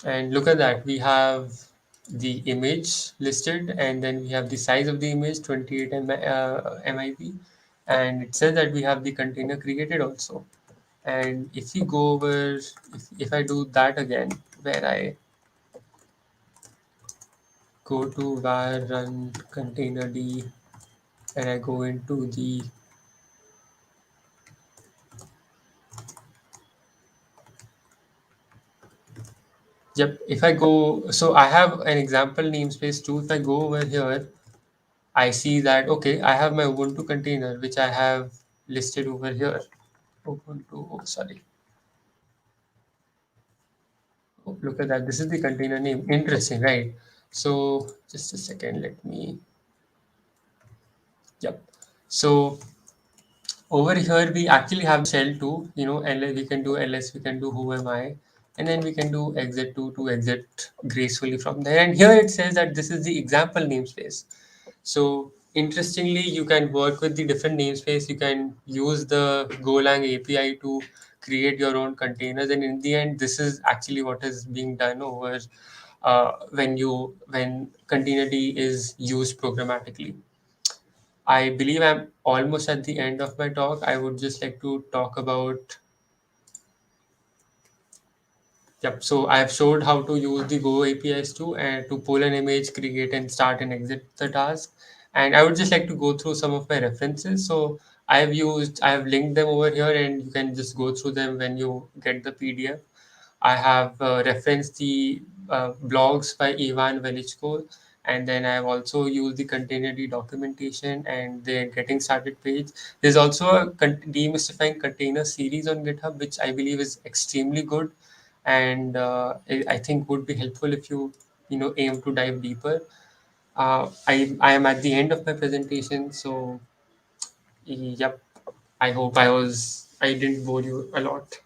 [SPEAKER 2] And look at that, we have the image listed, and then we have the size of the image 28 MIB, and it says that we have the container created also. And if you go over, if I do that again, where I go to var run container d, and I go into the, yep, if I go, so I have an example namespace too. If I go over here, I see that, okay, I have my Ubuntu container, which I have listed over here. Ubuntu, oh, sorry. Oh, look at that. This is the container name. Interesting, right? So just a second, let me, yep. So over here, we actually have shell too, ls, we can do ls, we can do who am I, and then we can do exit to exit gracefully from there. And here it says that this is the example namespace. So interestingly, you can work with the different namespace. You can use the Golang API to create your own containers. And in the end, this is actually what is being done over when containerd is used programmatically. I believe I'm almost at the end of my talk. I would just like to talk about. Yep. So I have showed how to use the Go APIs too, and to pull an image, create and start and exit the task. And I would just like to go through some of my references. So I have linked them over here, and you can just go through them when you get the PDF. I have referenced the blogs by Ivan Velichko, and then I have also used the containerd documentation and the getting started page. There's also a demystifying container series on GitHub, which I believe is extremely good, and I think would be helpful if you aim to dive deeper. I am at the end of my presentation, so yep. I hope I didn't bore you a lot.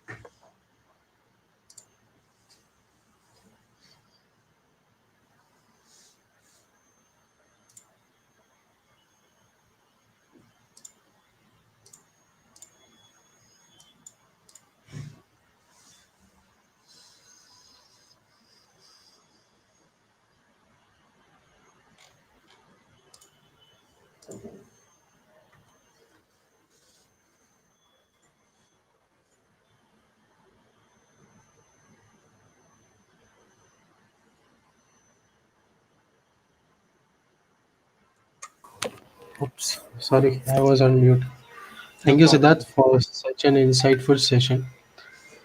[SPEAKER 3] Oops, sorry, I was on mute.
[SPEAKER 2] No
[SPEAKER 3] Thank you, Siddharth,
[SPEAKER 2] problem.
[SPEAKER 3] for such an insightful session.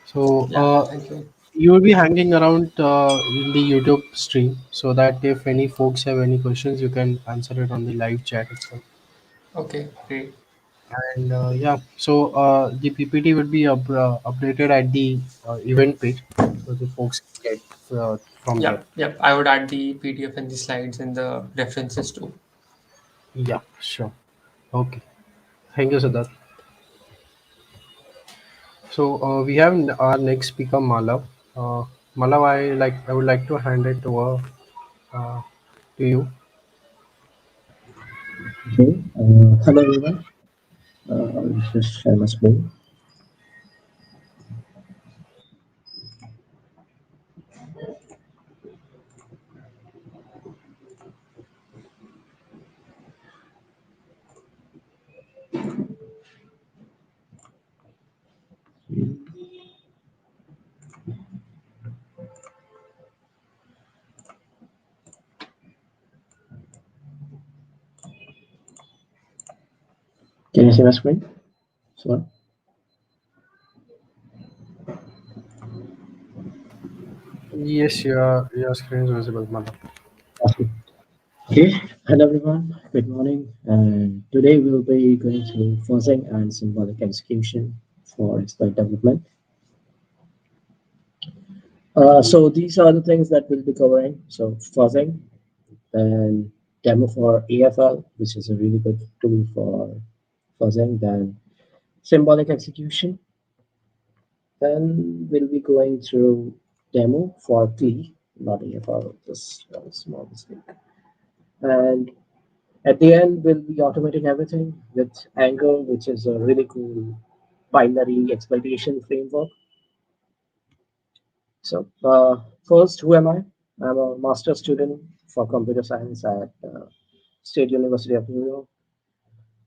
[SPEAKER 3] So,
[SPEAKER 2] Yeah, thank you.
[SPEAKER 3] you will be hanging around in the YouTube stream so that if any folks have any questions, you can answer it on the live chat itself.
[SPEAKER 2] Okay, great.
[SPEAKER 3] And yeah, so the PPT will be updated at the event page so the folks can get from there.
[SPEAKER 2] Yep, yep. I would add the PDF and the slides and the references too.
[SPEAKER 3] Yeah, sure. Okay. Thank you, Siddharth. So we have our next speaker, Malav. Malav, I would like to hand it over uh, to you.
[SPEAKER 4] Okay. Hello everyone. This is share my screen. Can you see my screen? Sorry.
[SPEAKER 3] Yes, your screen is visible, Malav.
[SPEAKER 4] Awesome. Okay. Hello everyone. Good morning. And today we'll be going through fuzzing and symbolic execution for exploit development. So these are the things that we'll be covering. So fuzzing, then demo for AFL, which is a really good tool for fuzzing, then symbolic execution. Then we'll be going through demo for CLE, not AFL, just a small mistake. And at the end, we'll be automating everything with Angle, which is a really cool binary exploitation framework. So first, who am I? I'm a master's student for computer science at State University of New York.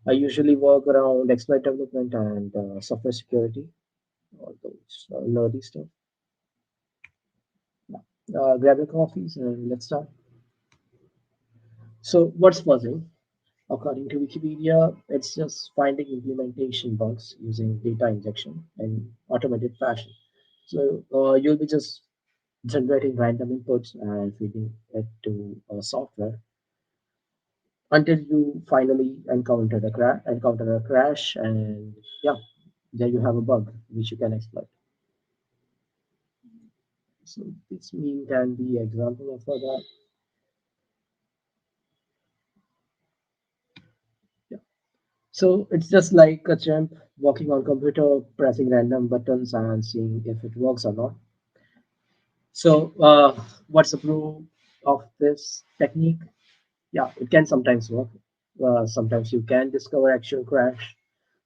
[SPEAKER 4] I usually work around exploit development and software security, all those nerdy stuff. Grab your coffees and let's start. So, what's fuzzing? According to Wikipedia, it's just finding implementation bugs using data injection in automated fashion. So, you'll be just generating random inputs and feeding it to software until you finally encounter a crash, and yeah, there you have a bug which you can exploit. So this meme can be example of for that. Yeah. So it's just like a chimp walking on computer, pressing random buttons and seeing if it works or not. So what's the proof of this technique? Yeah, it can sometimes work. Sometimes you can discover actual crash,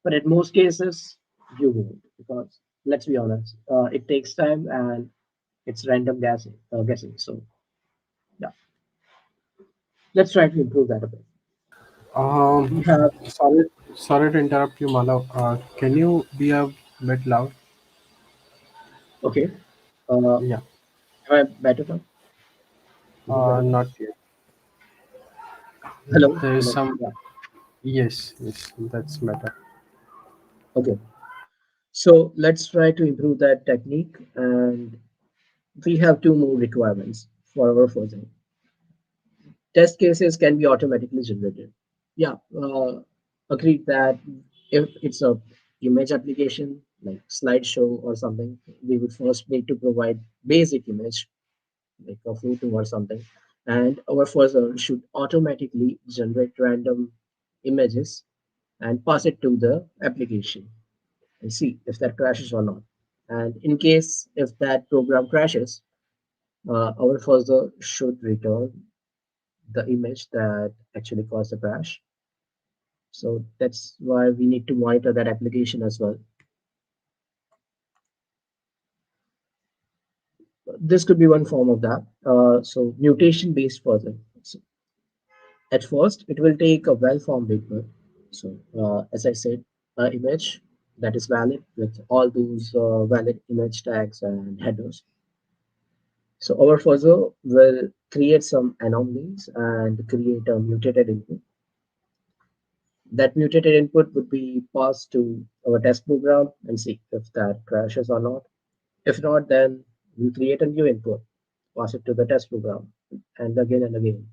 [SPEAKER 4] but in most cases you won't because let's be honest, it takes time and it's random guessing. So yeah, let's try to improve that a bit.
[SPEAKER 3] Um,
[SPEAKER 4] We have
[SPEAKER 3] sorry to interrupt you, Malav. Can you be a bit loud?
[SPEAKER 4] okay. Uh,
[SPEAKER 3] Yeah.
[SPEAKER 4] am I better now? Is it better now?
[SPEAKER 3] Not yet.
[SPEAKER 4] Hello,
[SPEAKER 3] There is
[SPEAKER 4] hello.
[SPEAKER 3] some.
[SPEAKER 4] Yeah.
[SPEAKER 3] Yes, yes, that's better.
[SPEAKER 4] Okay. So let's try to improve that technique, and we have two more requirements for our fuzzing. Test cases can be automatically generated. Yeah, agreed that if it's a image application like slideshow or something, we would first need to provide basic image like a photo or something, and our fuzzer should automatically generate random images and pass it to the application and see if that crashes or not. And in case if that program crashes, our fuzzer should return the image that actually caused the crash. So that's why we need to monitor that application as well. This could be one form of that. So mutation based fuzzing. So at first, it will take a well-formed input. So as I said, an image that is valid with all those valid image tags and headers. So our fuzzer will create some anomalies and create a mutated input. That mutated input would be passed to our test program and see if that crashes or not. If not, then we create a new input, pass it to the test program, and again and again.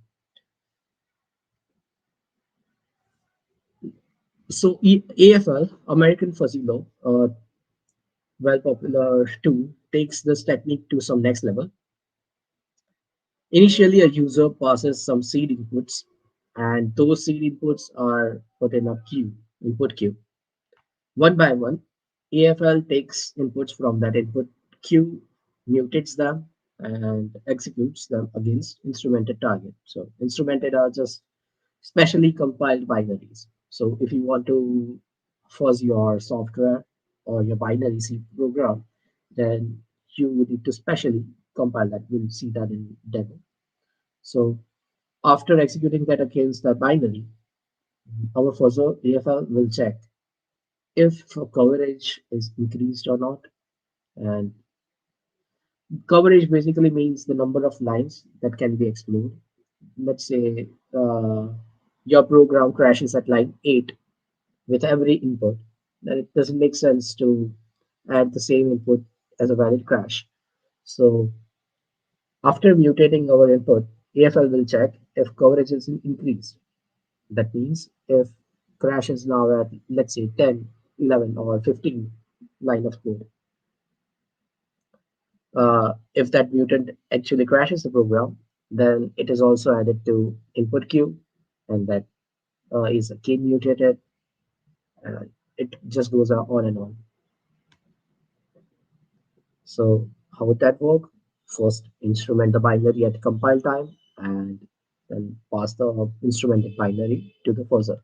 [SPEAKER 4] So AFL, American Fuzzy Law, well popular tool, takes this technique to some next level. Initially, a user passes some seed inputs, and those seed inputs are put in a queue, input queue. One by one, AFL takes inputs from that input queue, mutates them, and executes them against instrumented target. So instrumented are just specially compiled binaries. So if you want to fuzz your software or your binary C program, then you would need to specially compile that. We'll see that in demo. So after executing that against the binary, our fuzzer AFL will check if coverage is increased or not. And coverage basically means the number of lines that can be explored. Let's say your program crashes at line 8 with every input, then it doesn't make sense to add the same input as a valid crash. So after mutating our input, AFL will check if coverage is increased. That means if crash is now at, let's say, 10, 11, or 15 line of code, If that mutant actually crashes the program, then it is also added to input queue, and that is again mutated. It just goes on and on. So how would that work? First, instrument the binary at compile time, and then pass the instrumented binary to the fuzzer.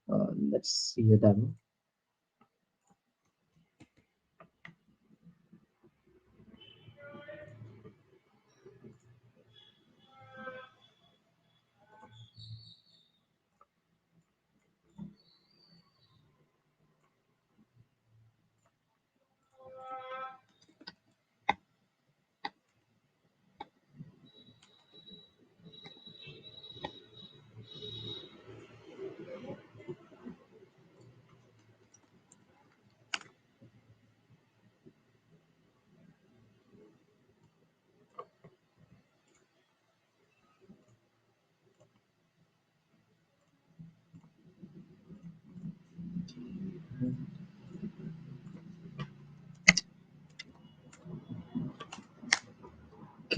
[SPEAKER 4] Let's see a demo.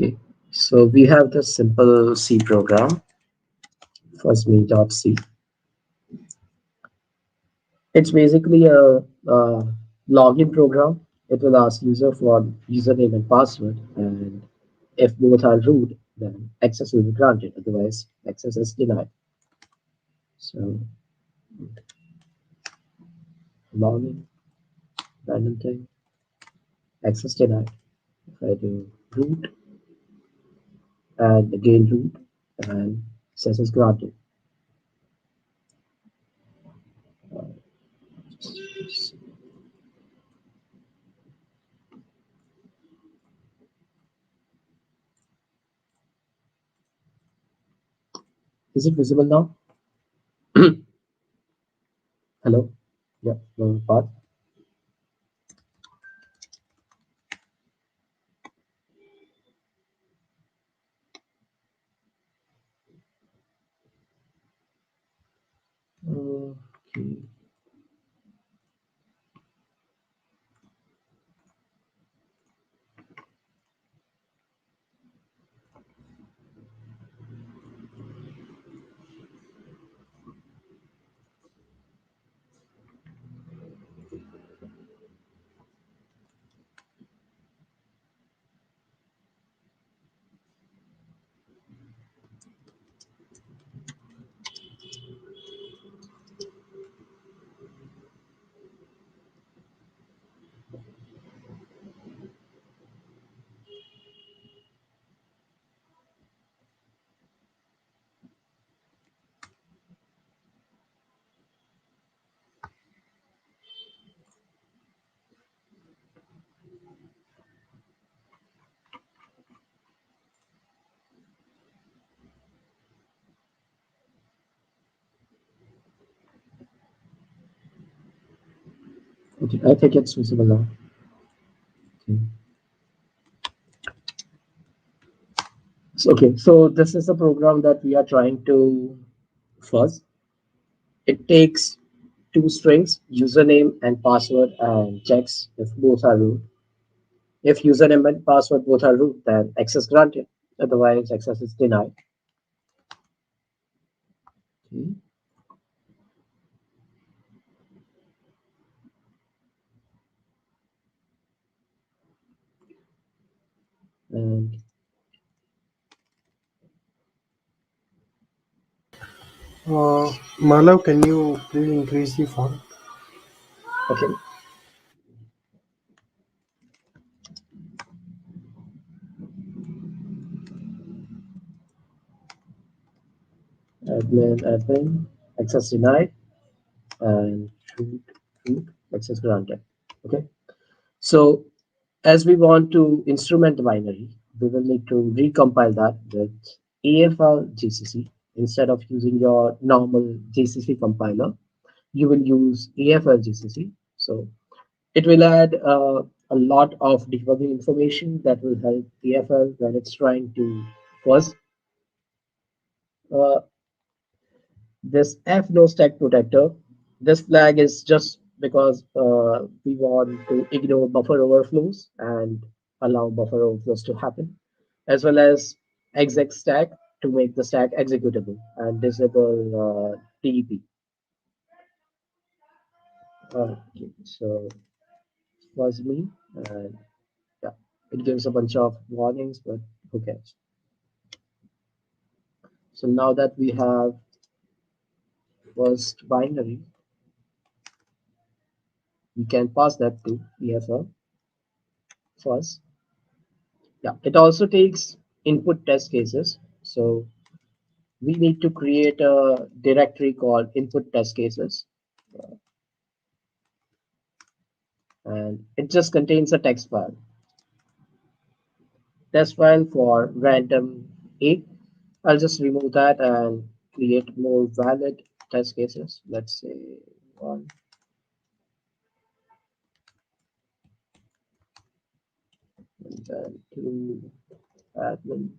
[SPEAKER 4] Okay, so we have the simple C program, fuzzme.c. It's basically a login program. It will ask user for username and password, and if both are root, then access will be granted. Otherwise, access is denied. So login, random thing, access denied. If I do root and again root, and access is granted. Is it visible now? Hello? Yeah, no part. Okay. Okay, I think it's visible now. Okay. So this is a program that we are trying to fuzz. It takes two strings, username and password, and checks if both are root. If username and password both are root, then access granted. Otherwise, access is denied. Okay. And
[SPEAKER 3] Malav, can you please increase the font?
[SPEAKER 4] okay, admin, access denied, and root, access granted. Okay. So as we want to instrument the binary, we will need to recompile that with AFL GCC. Instead of using your normal GCC compiler, you will use AFL GCC. So it will add a lot of debugging information that will help AFL when it's trying to fuzz. Uh, this F no stack protector, this flag is just because we want to ignore buffer overflows and allow buffer overflows to happen, as well as exec stack to make the stack executable and disable TEP. Okay, so was me, and yeah, it gives a bunch of warnings, but who cares? So now that we have first binary, we can pass that to EFL first. Yeah, it also takes input test cases. So we need to create a directory called input test cases, and it just contains a test file for random A. I'll just remove that and create more valid test cases. Let's say one, and then two, admin,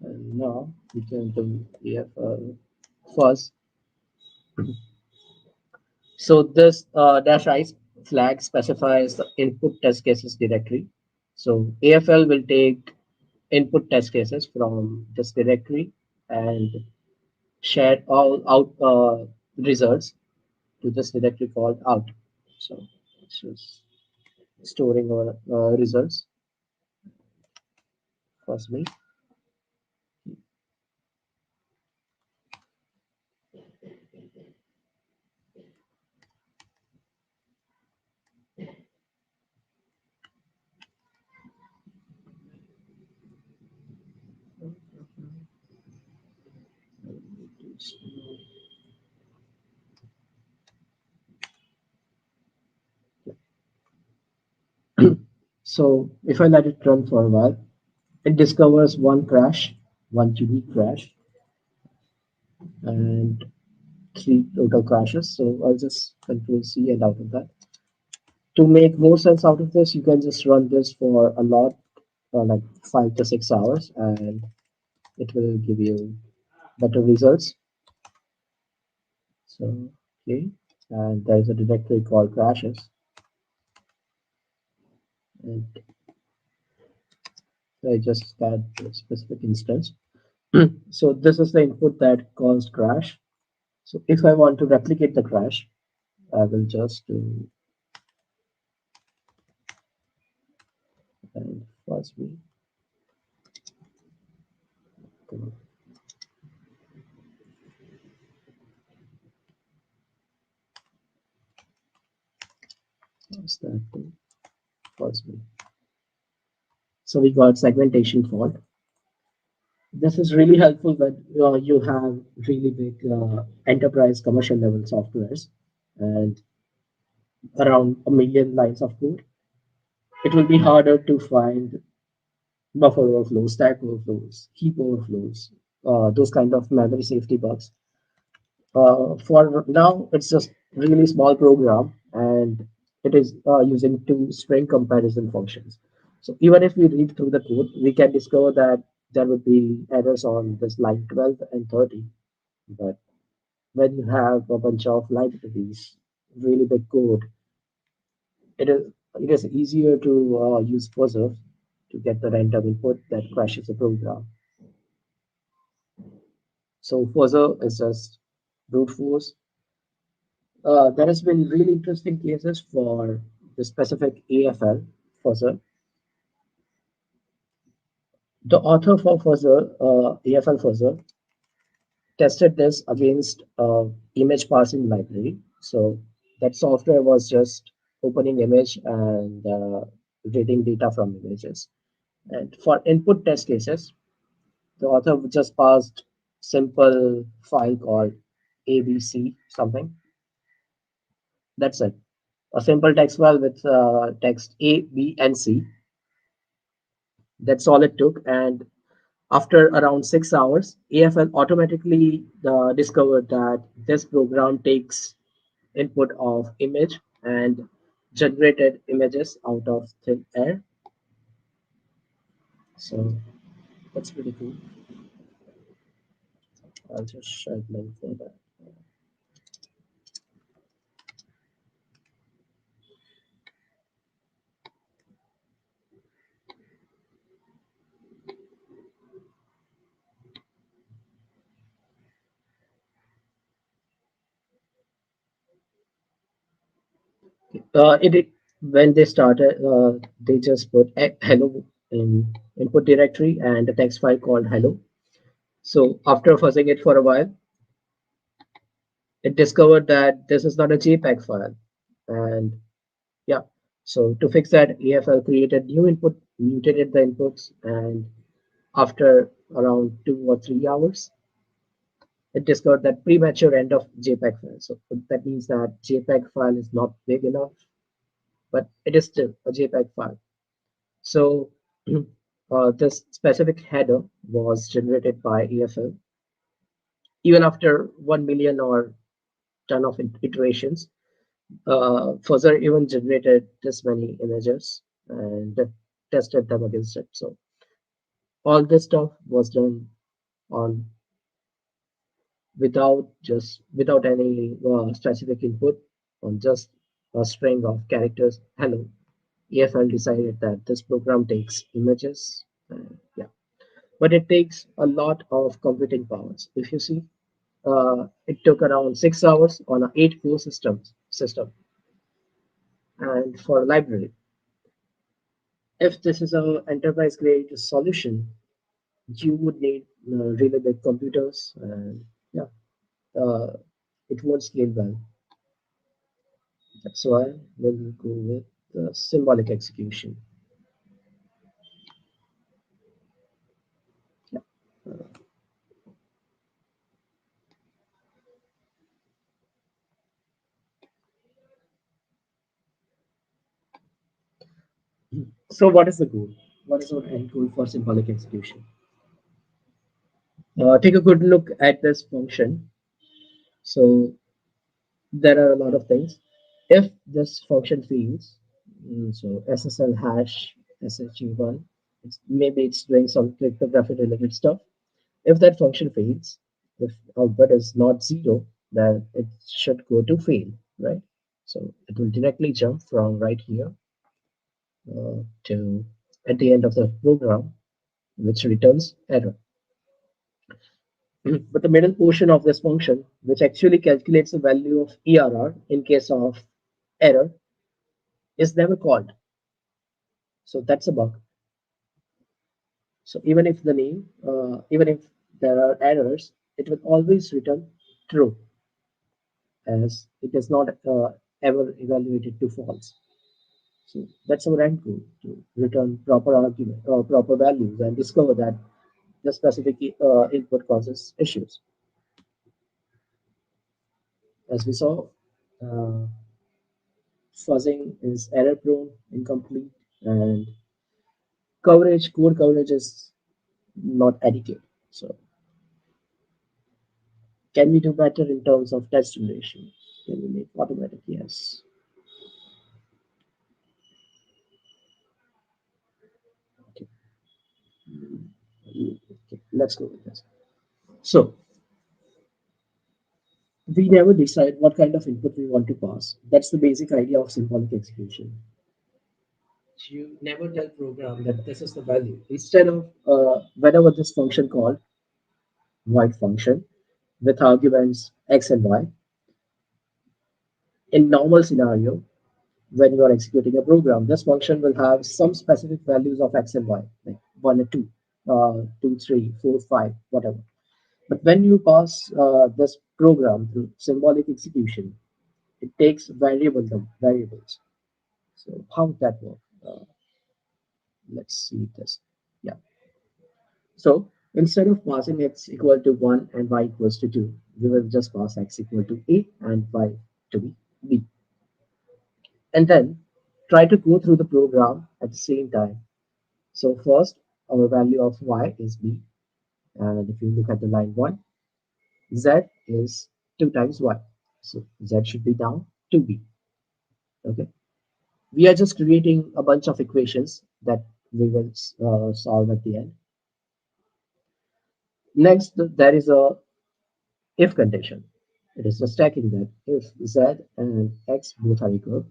[SPEAKER 4] and now we can do EFL first. So this dash I flag specifies the input test cases directory. So AFL will take input test cases from this directory and share all out results to this directory called out. So it's just storing our results first me. So if I let it run for a while, it discovers one crash, one unique crash, and three total crashes. So I'll just control C and out of that. To make more sense out of this, you can just run this for a lot, like 5 to 6 hours, and it will give you better results. So, okay, and there's a directory called crashes, and I just add a specific instance. So this is the input that caused crash. So if I want to replicate the crash, I will just do and first we what's that do? First we. So we got segmentation fault. This is really helpful when you have really big enterprise commercial level softwares and around a million lines of code. It will be harder to find buffer overflows, stack overflows, heap overflows, those kind of memory safety bugs. For now, it's just really small program and it is using two string comparison functions. So even if we read through the code, we can discover that there would be errors on this line 12 and 30. But when you have a bunch of libraries, really big code, it is it is easier to use fuzzer to get the random input that crashes the program. So fuzzer is just brute force. There has been really interesting cases for the specific AFL fuzzer. The author for fuzzer, AFL fuzzer, tested this against image parsing library. So that software was just opening image and reading data from images. And for input test cases, the author just passed simple file called ABC something. That's it. A simple text file with text A, B, and C. That's all it took. And after around 6 hours, AFL automatically discovered that this program takes input of image and generated images out of thin air. So that's pretty cool. I'll just share link for that. It when they started, they just put hello in input directory and a text file called hello. So after fuzzing it for a while, it discovered that this is not a JPEG file. And yeah, so to fix that, EFL created new input, mutated the inputs, and after around 2 or 3 hours, it discovered that premature end of JPEG file. So that means that JPEG file is not big enough, but it is still a JPEG file. So this specific header was generated by EFL even after 1 million or ton of iterations. Fuzzer even generated this many images and tested them against it. So all this stuff was done on without any specific input on just a string of characters. Hello. EFL decided that this program takes images. Yeah, but it takes a lot of computing powers. If you see, it took around 6 hours on an 8 core system, and for a library. If this is an enterprise grade solution, you would need really big computers, and yeah, uh, it won't scale well. That's why we'll go with the symbolic execution. Yeah. So what is the goal? What is our end goal for symbolic execution? Take a good look at this function. So there are a lot of things. If this function fails, so SSL hash SHE1, maybe it's doing some cryptography related stuff. If that function fails, if output is not zero, then it should go to fail, right? So it will directly jump from right here to at the end of the program, which returns error. But the middle portion of this function, which actually calculates the value of ERR in case of error, is never called. So that's a bug. So even if there are errors, it will always return true, as it is not ever evaluated to false. So that's our end goal, to return proper argument or proper values and discover that the specific input causes issues. As we saw, uh, fuzzing is error prone, incomplete, and code coverage is not adequate. So can we do better in terms of test generation? Can we make automatic? Yes. Okay. Okay. Let's go with this. So we never decide what kind of input we want to pass. That's the basic idea of symbolic execution. You never tell program that this is the value. Instead of whenever this function called void function with arguments x and y, in normal scenario, when you are executing a program, this function will have some specific values of x and y, like 1 and 2, 2, 3, 4, 5, whatever. But when you pass this program through symbolic execution, it takes variables. So how would that work? Let's see this. Yeah. So instead of passing x equal to 1 and y equals to 2, we will just pass x equal to a and y to be b. And then try to go through the program at the same time. So first, our value of y is b. And if you look at the line 1, z is 2 times y. So z should be down to b. Okay. We are just creating a bunch of equations that we will solve at the end. Next, there is a if condition. It is just checking that if z and x both are equal,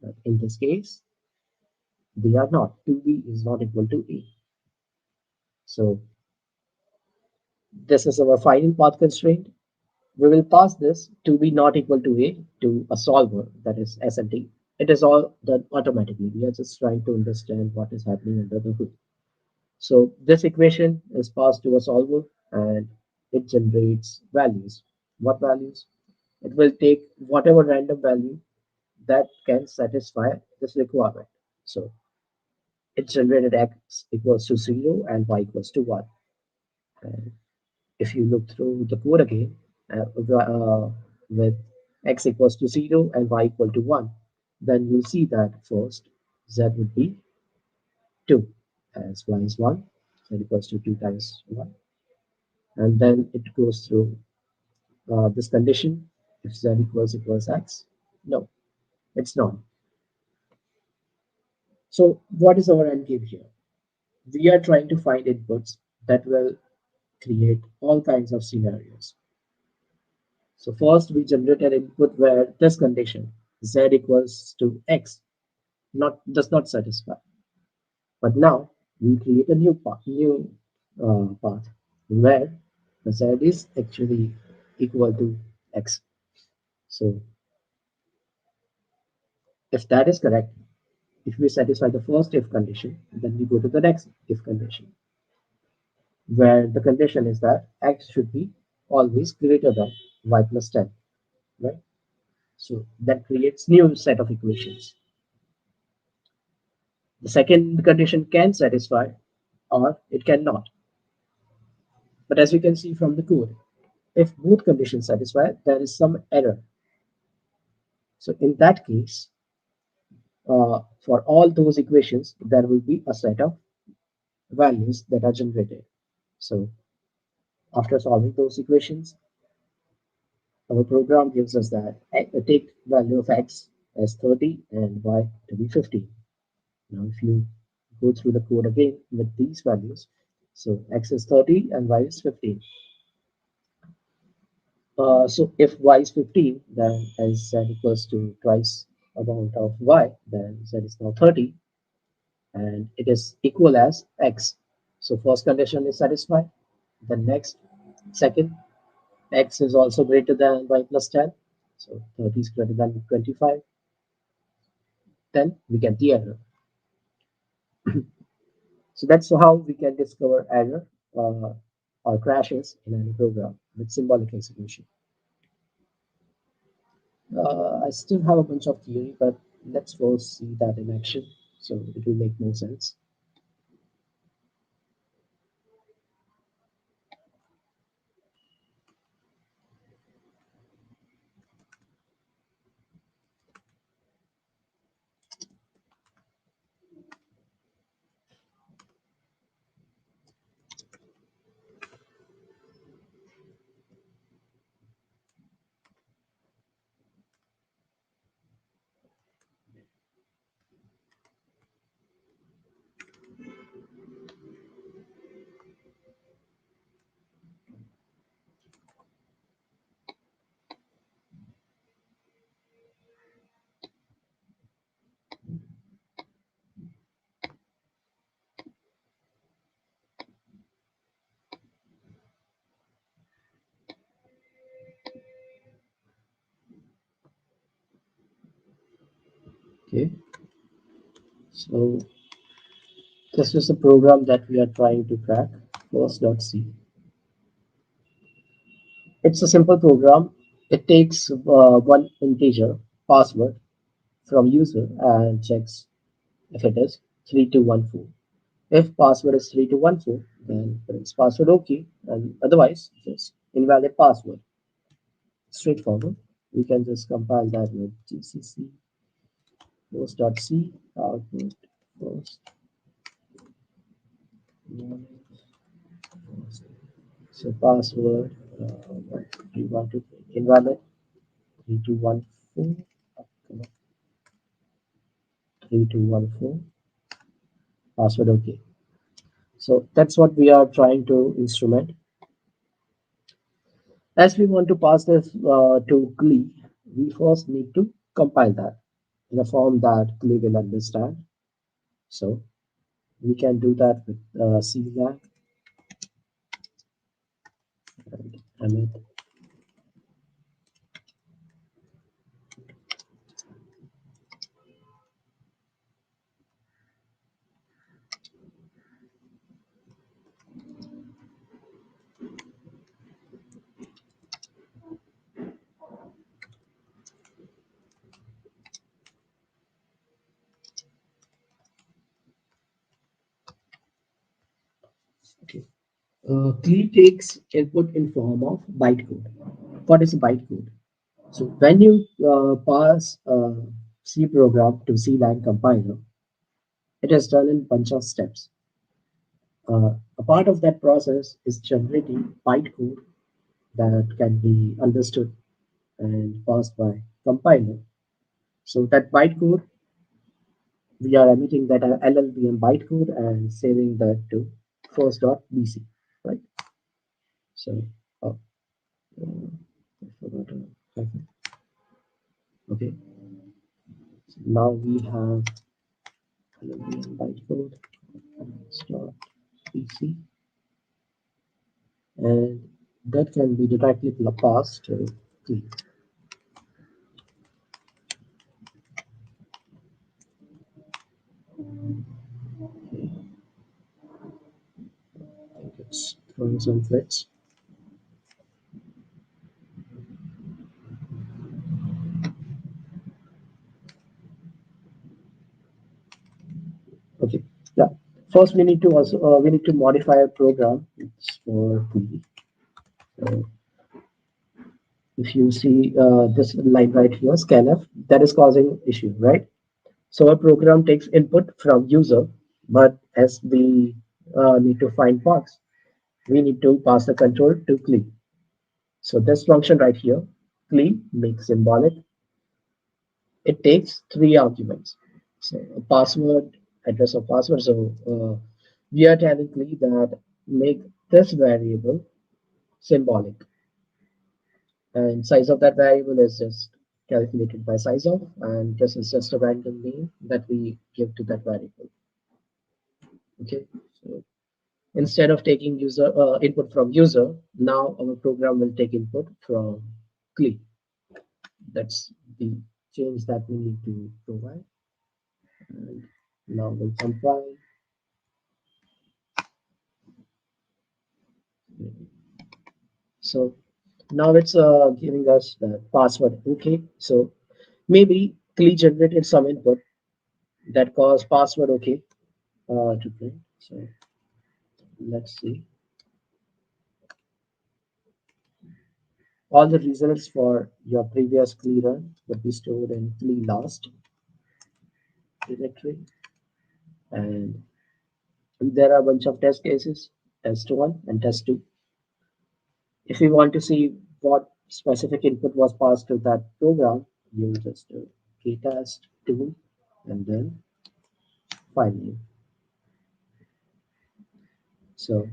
[SPEAKER 4] but in this case, they are not. 2b is not equal to a. So this is our final path constraint. We will pass this to be not equal to a to a solver, that is SLT. It is all done automatically. We are just trying to understand what is happening under the hood. So this equation is passed to a solver and it generates values. What values? It will take whatever random value that can satisfy this requirement. So it generated x equals to 0 and y equals to 1. And if you look through the code again, with x equals to 0 and y equal to 1, then you'll see that first z would be 2 as y is 1, z equals to 2 times 1. And then it goes through this condition, if z equals x. No, it's not. So what is our end game here? We are trying to find inputs that will create all kinds of scenarios. So first we generate an input where this condition z equals to x not does not satisfy. But now we create a new path where the z is actually equal to x. So if that is correct, if we satisfy the first if condition, then we go to the next if condition, where the condition is that x should be always greater than y plus 10, right? So that creates new set of equations. The second condition can satisfy or it cannot. But as we can see from the code, if both conditions satisfy, there is some error. So in that case, for all those equations, there will be a set of values that are generated. So after solving those equations, our program gives us that take value of x as 30 and y to be 15. Now if you go through the code again with these values, so x is 30 and y is 15. So if y is 15, then as z equals to twice amount of y, then z is now 30, and it is equal as x. So first condition is satisfied. The next, second, x is also greater than y plus 10. So 30 is greater than 25. Then we get the error. So that's how we can discover error or crashes in any program with symbolic execution. I still have a bunch of theory, but let's first see that in action, so it will make more sense. Okay, so this is the program that we are trying to crack, first.c. It's a simple program. It takes one integer password from user and checks if it is 3214. If password is 3214, then prints password OK, and otherwise just invalid password. Straightforward. We can just compile that with gcc post.c output post. So password we want to invalid 3214 3214 password OK. So that's what we are trying to instrument. As we want to pass this to GLI, we first need to compile that in a form that GLI will understand. So we can do that with CLang and emit Clean takes input in form of bytecode. What is a bytecode? So when you pass a C program to C line compiler, it is done in bunch of steps. A part of that process is generating bytecode that can be understood and passed by compiler. So that bytecode, we are emitting that LLVM bytecode and saving that to first.bc, right? So, uh, I forgot to hyphen. Okay, so now we have LLVM bytecode start bc, and that can be directly passed to clean. I think it's throwing some threads. Okay, yeah. First, we need to modify a program. It's for clean. So if you see this line right here, scanf, that is causing issue, right? So a program takes input from user, but as we need to find bugs, we need to pass the control to clean. So this function right here, clean, makes symbolic. It takes three arguments. So a password, address of password. So we are telling clean that make this variable symbolic, and size of that variable is just calculated by size of, and this is just a random name that we give to that variable. Okay, so instead of taking user input from user, now our program will take input from clean. That's the change that we need to provide. And now we'll compile. So now it's giving us the password. Okay, so maybe clean generated some input that caused password okay to print. So let's see. All the results for your previous clean run would be stored in clean last directory, and there are a bunch of test cases, test 1 and test 2. If you want to see what specific input was passed to that program, you just do ktest 2 and then file name. So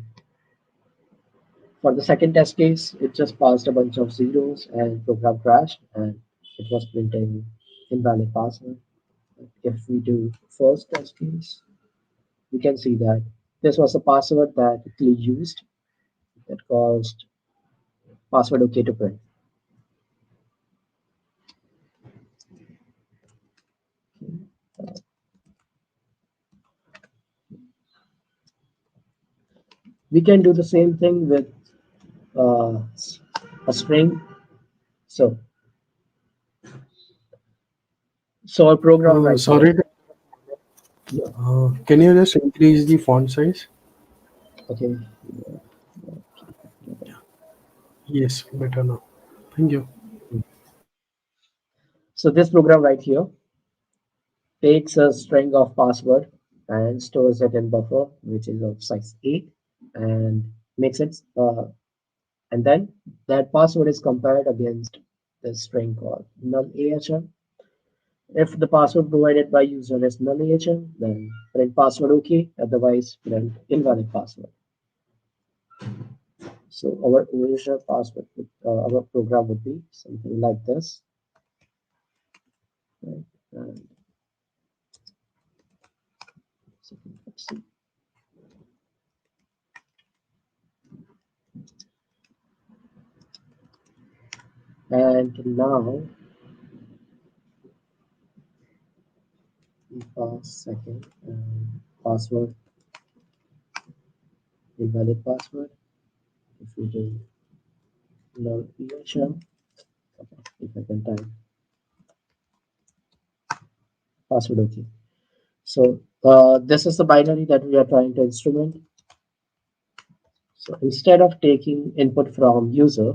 [SPEAKER 4] for the second test case, it just passed a bunch of zeros and program crashed and it was printing invalid password. If we do first test case, we can see that this was a password that Klee used that caused password OK to print. We can do the same thing with uh, a string. So, so a program right here.
[SPEAKER 3] Sorry,
[SPEAKER 4] Yeah.
[SPEAKER 3] can you just increase the font size?
[SPEAKER 4] Okay.
[SPEAKER 3] Yes, better now. Thank you.
[SPEAKER 4] So this program right here takes a string of password and stores it in buffer, which is of size 8, and makes it, and then that password is compared against the string called null ahm. If the password provided by user is null ahm, then print password OK, otherwise print invalid password. So our original password, our program would be something like this. Right? And let's see. And now we pass second password, invalid password. If we do null ahm, if I can type password OK. So this is the binary that we are trying to instrument. So instead of taking input from user,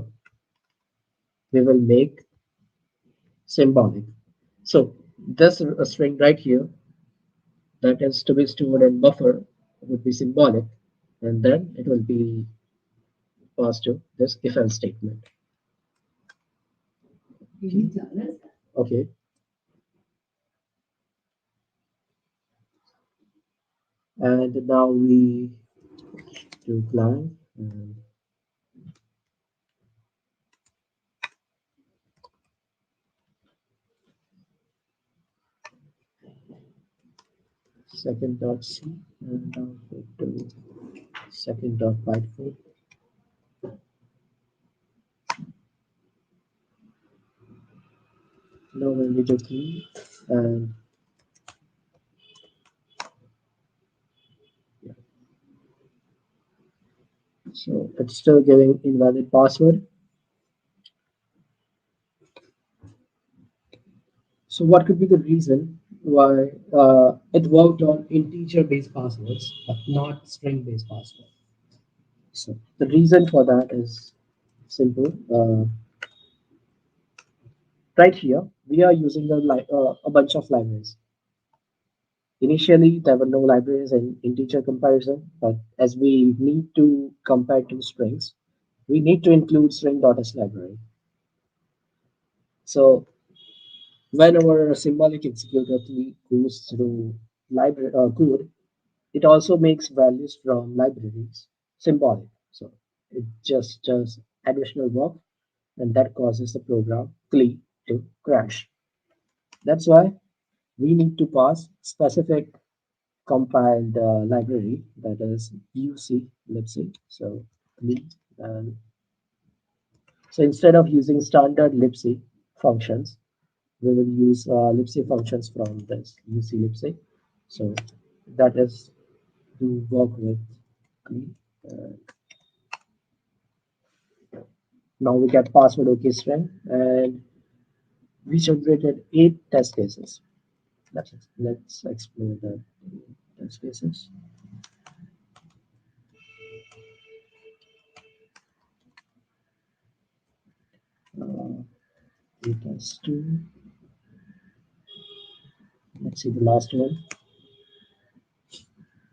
[SPEAKER 4] we will make symbolic. So this string right here that is to be stored in buffer would be symbolic, and then it will be passed to this if else statement. Okay, and now we do client and second dot c and now go to second dot byte. Now when we do clean and yeah, so it's still giving invalid password. So what could be the reason why it worked on integer-based passwords but not string-based password? So the reason for that is simple. Right here, we are using a bunch of libraries. Initially, there were no libraries in integer comparison, but as we need to compare two strings, we need to include string.s library. So when our symbolic executor goes through library code, it also makes values from libraries symbolic. So it just does additional work, and that causes the program CLI to crash. That's why we need to pass specific compiled library that is UC libc. So CLI, and so instead of using standard libc functions, we will use libc functions from this UC libc. So that is to work with CLI. Now we get password OK string, and we generated 8 test cases. Let's explore the test cases. Uh, 8 2. Let's see the last one.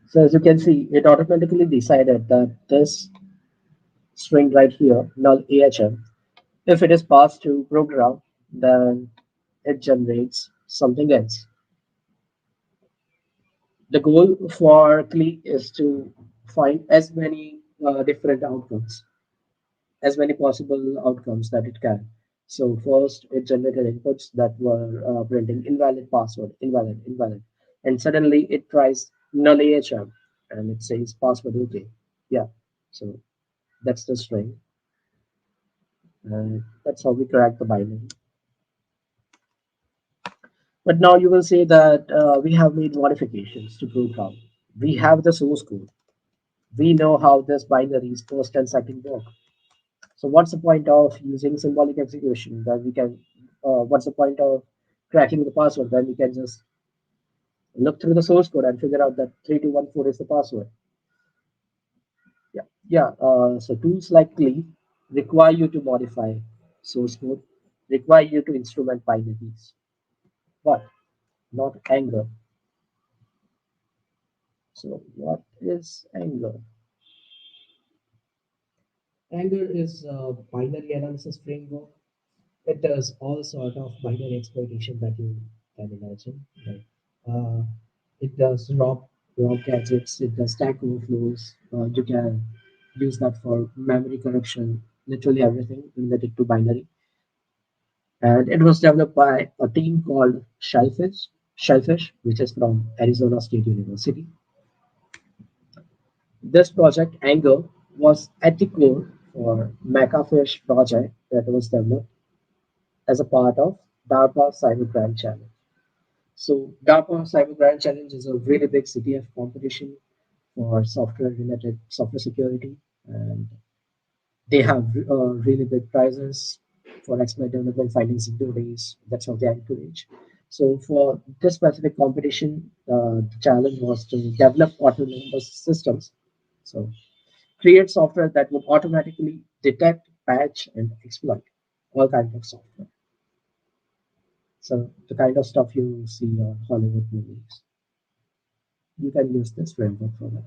[SPEAKER 4] So as you can see, it automatically decided that this string right here, null ahm, if it is passed to program, then it generates something else. The goal for CLI is to find as many different outcomes, as many possible outcomes that it can. So first, it generated inputs that were printing invalid password, invalid, invalid, and suddenly it tries null ahm, and it says password okay. Yeah, so that's the string, and that's how we crack the binary. But now you will say that we have made modifications to program. We have the source code. We know how this binaries first and second work. So what's the point of using symbolic execution that we can, what's the point of cracking the password when we can just look through the source code and figure out that 3214 is the password? Yeah, yeah. So tools like CLI require you to modify source code, require you to instrument binaries, but not anger. So what is anger? Anger is a binary analysis framework. It does all sort of binary exploitation that you can imagine. Like, uh, it does raw gadgets. It does stack overflows. You can use that for memory corruption. Literally everything related to binary. And it was developed by a team called Shellfish, which is from Arizona State University. This project Anger was at the core for Macafish project that was developed as a part of DARPA Cybercrime Challenge. So DARPA Cybercrime Challenge is a really big CTF competition for software-related software security, and they have really big prizes for expert development, finding securities. That's how they encourage. So for this specific competition, the challenge was to develop autonomous systems. So create software that would automatically detect, patch, and exploit all kinds of software. So the kind of stuff you see on Hollywood movies, you can use this framework for that.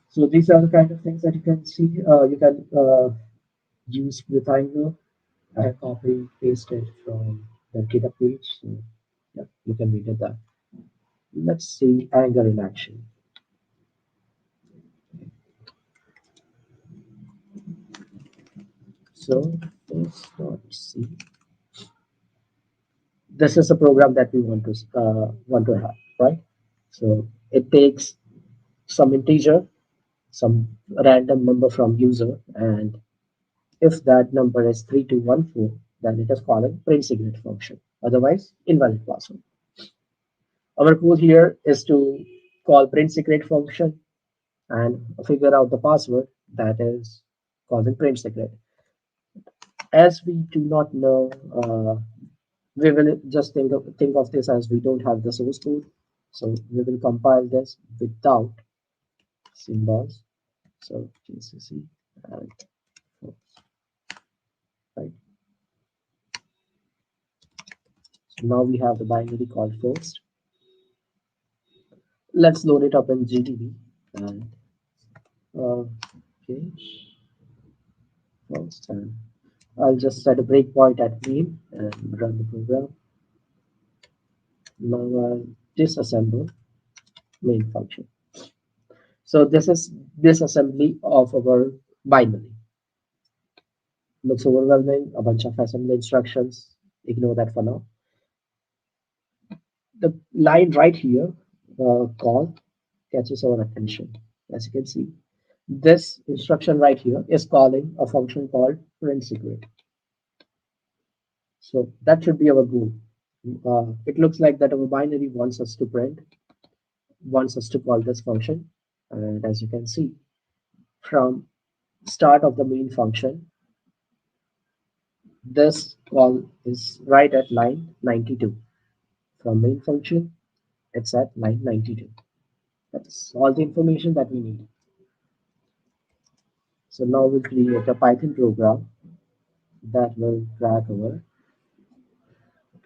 [SPEAKER 4] So these are the kind of things that you can see. You can use with Angular. I have copy pasted from the GitHub page. So yeah, you can read it there. Let's see Angular in action. So first, let's see. This is a program that we want to have, right? So it takes some integer, some random number from user, and if that number is 3214, then it is calling print secret function. Otherwise, invalid password. Our code here is to call print secret function and figure out the password that is causing print secret. As we do not know, we will just think of this as we don't have the source code. So we will compile this without symbols. So GCC and right. So now we have the binary called first. Let's load it up in GDB and okay, first, and I'll just set a breakpoint at main and run the program. Now I'll disassemble main function. So this is disassembly of our binary. Looks overwhelming, a bunch of assembly instructions. Ignore that for now. The line right here, call, catches our attention. As you can see, this instruction right here is calling a function called print secret. So that should be our goal. It looks like that our binary wants us to print, wants us to call this function. And as you can see, from start of the main function, this call is right at line 92. From main function, it's at line 92. That's all the information that we need. So now we'll create a Python program that will crack our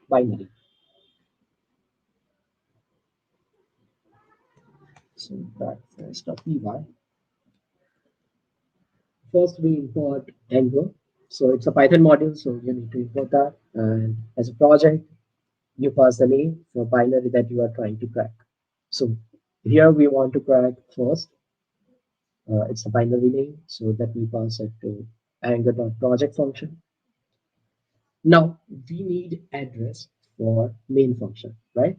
[SPEAKER 4] binary. So that first.py. First we import Envo. So it's a Python module, so you need to import that. And as a project, you pass the name for binary that you are trying to crack. So here we want to crack first. It's a binary name, so that we pass it to anger.project function. Now we need address for main function, right?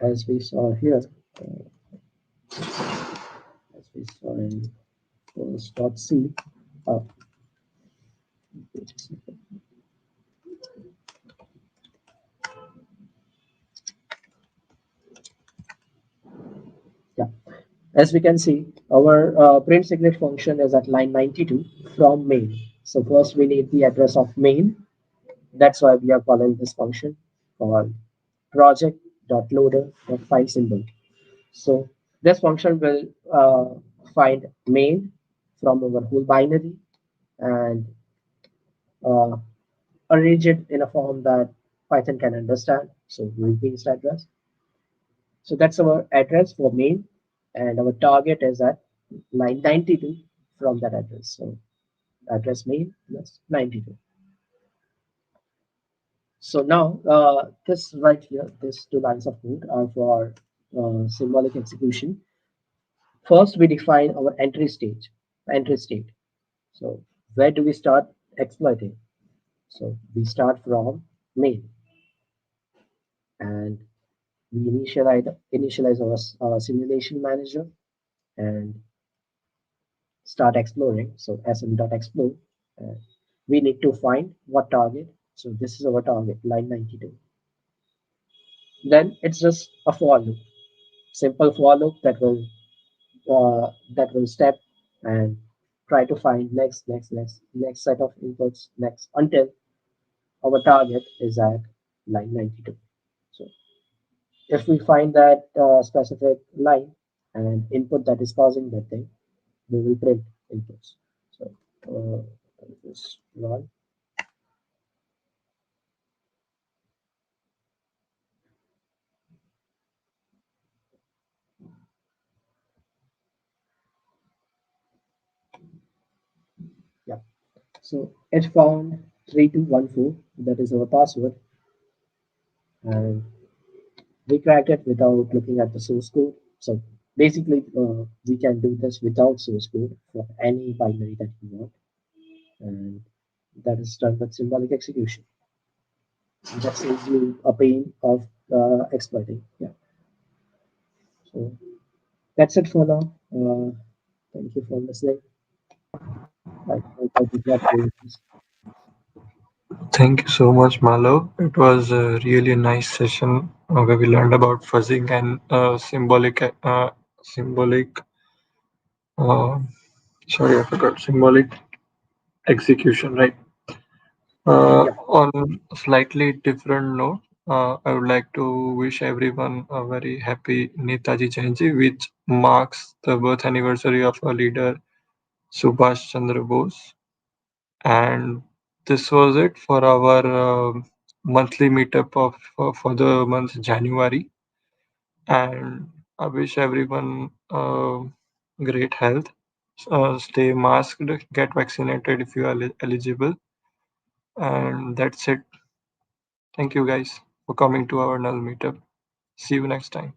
[SPEAKER 4] As we saw here, as we saw in first.c. Yeah, as we can see, our print secret function is at line 92 from main. So first we need the address of main. That's why we are calling this function called project.loader.find symbol. So this function will find main from our whole binary and uh, arrange it in a form that Python can understand. So we'll paste address. So that's our address for main, and our target is at line 92 from that address. So address main plus 92. So now this right here, these two lines of code are for symbolic execution. First, we define our entry state. So where do we start exploiting? So we start from main, and we initialize our simulation manager and start exploring. So sm.explore. Uh, we need to find what target. So this is our target, line 92. Then it's just a for loop, simple for loop that will step and try to find next set of inputs next until our target is at line 92. So if we find that specific line, and input that is causing that thing, we will print inputs. So this run, yeah. So it found 3214, that is our password, and we cracked it without looking at the source code. So basically, we can do this without source code for any binary that we want, and that is done with symbolic execution. That saves you a pain of exploiting. Yeah. So that's it for now. Thank you for listening. I did not do this.
[SPEAKER 1] Thank you so much, Malo. It was a really nice session where we learned about fuzzing and symbolic. Uh, sorry, I forgot symbolic execution. Right.
[SPEAKER 4] Yeah.
[SPEAKER 1] On a slightly different note, I would like to wish everyone a very happy Netaji Jayanti, which marks the birth anniversary of our leader Subhash Chandra Bose. And this was it for our monthly meetup of for the month January. And I wish everyone great health. Stay masked, get vaccinated if you are eligible, and that's it. Thank you guys for coming to our Null meetup. See you next time.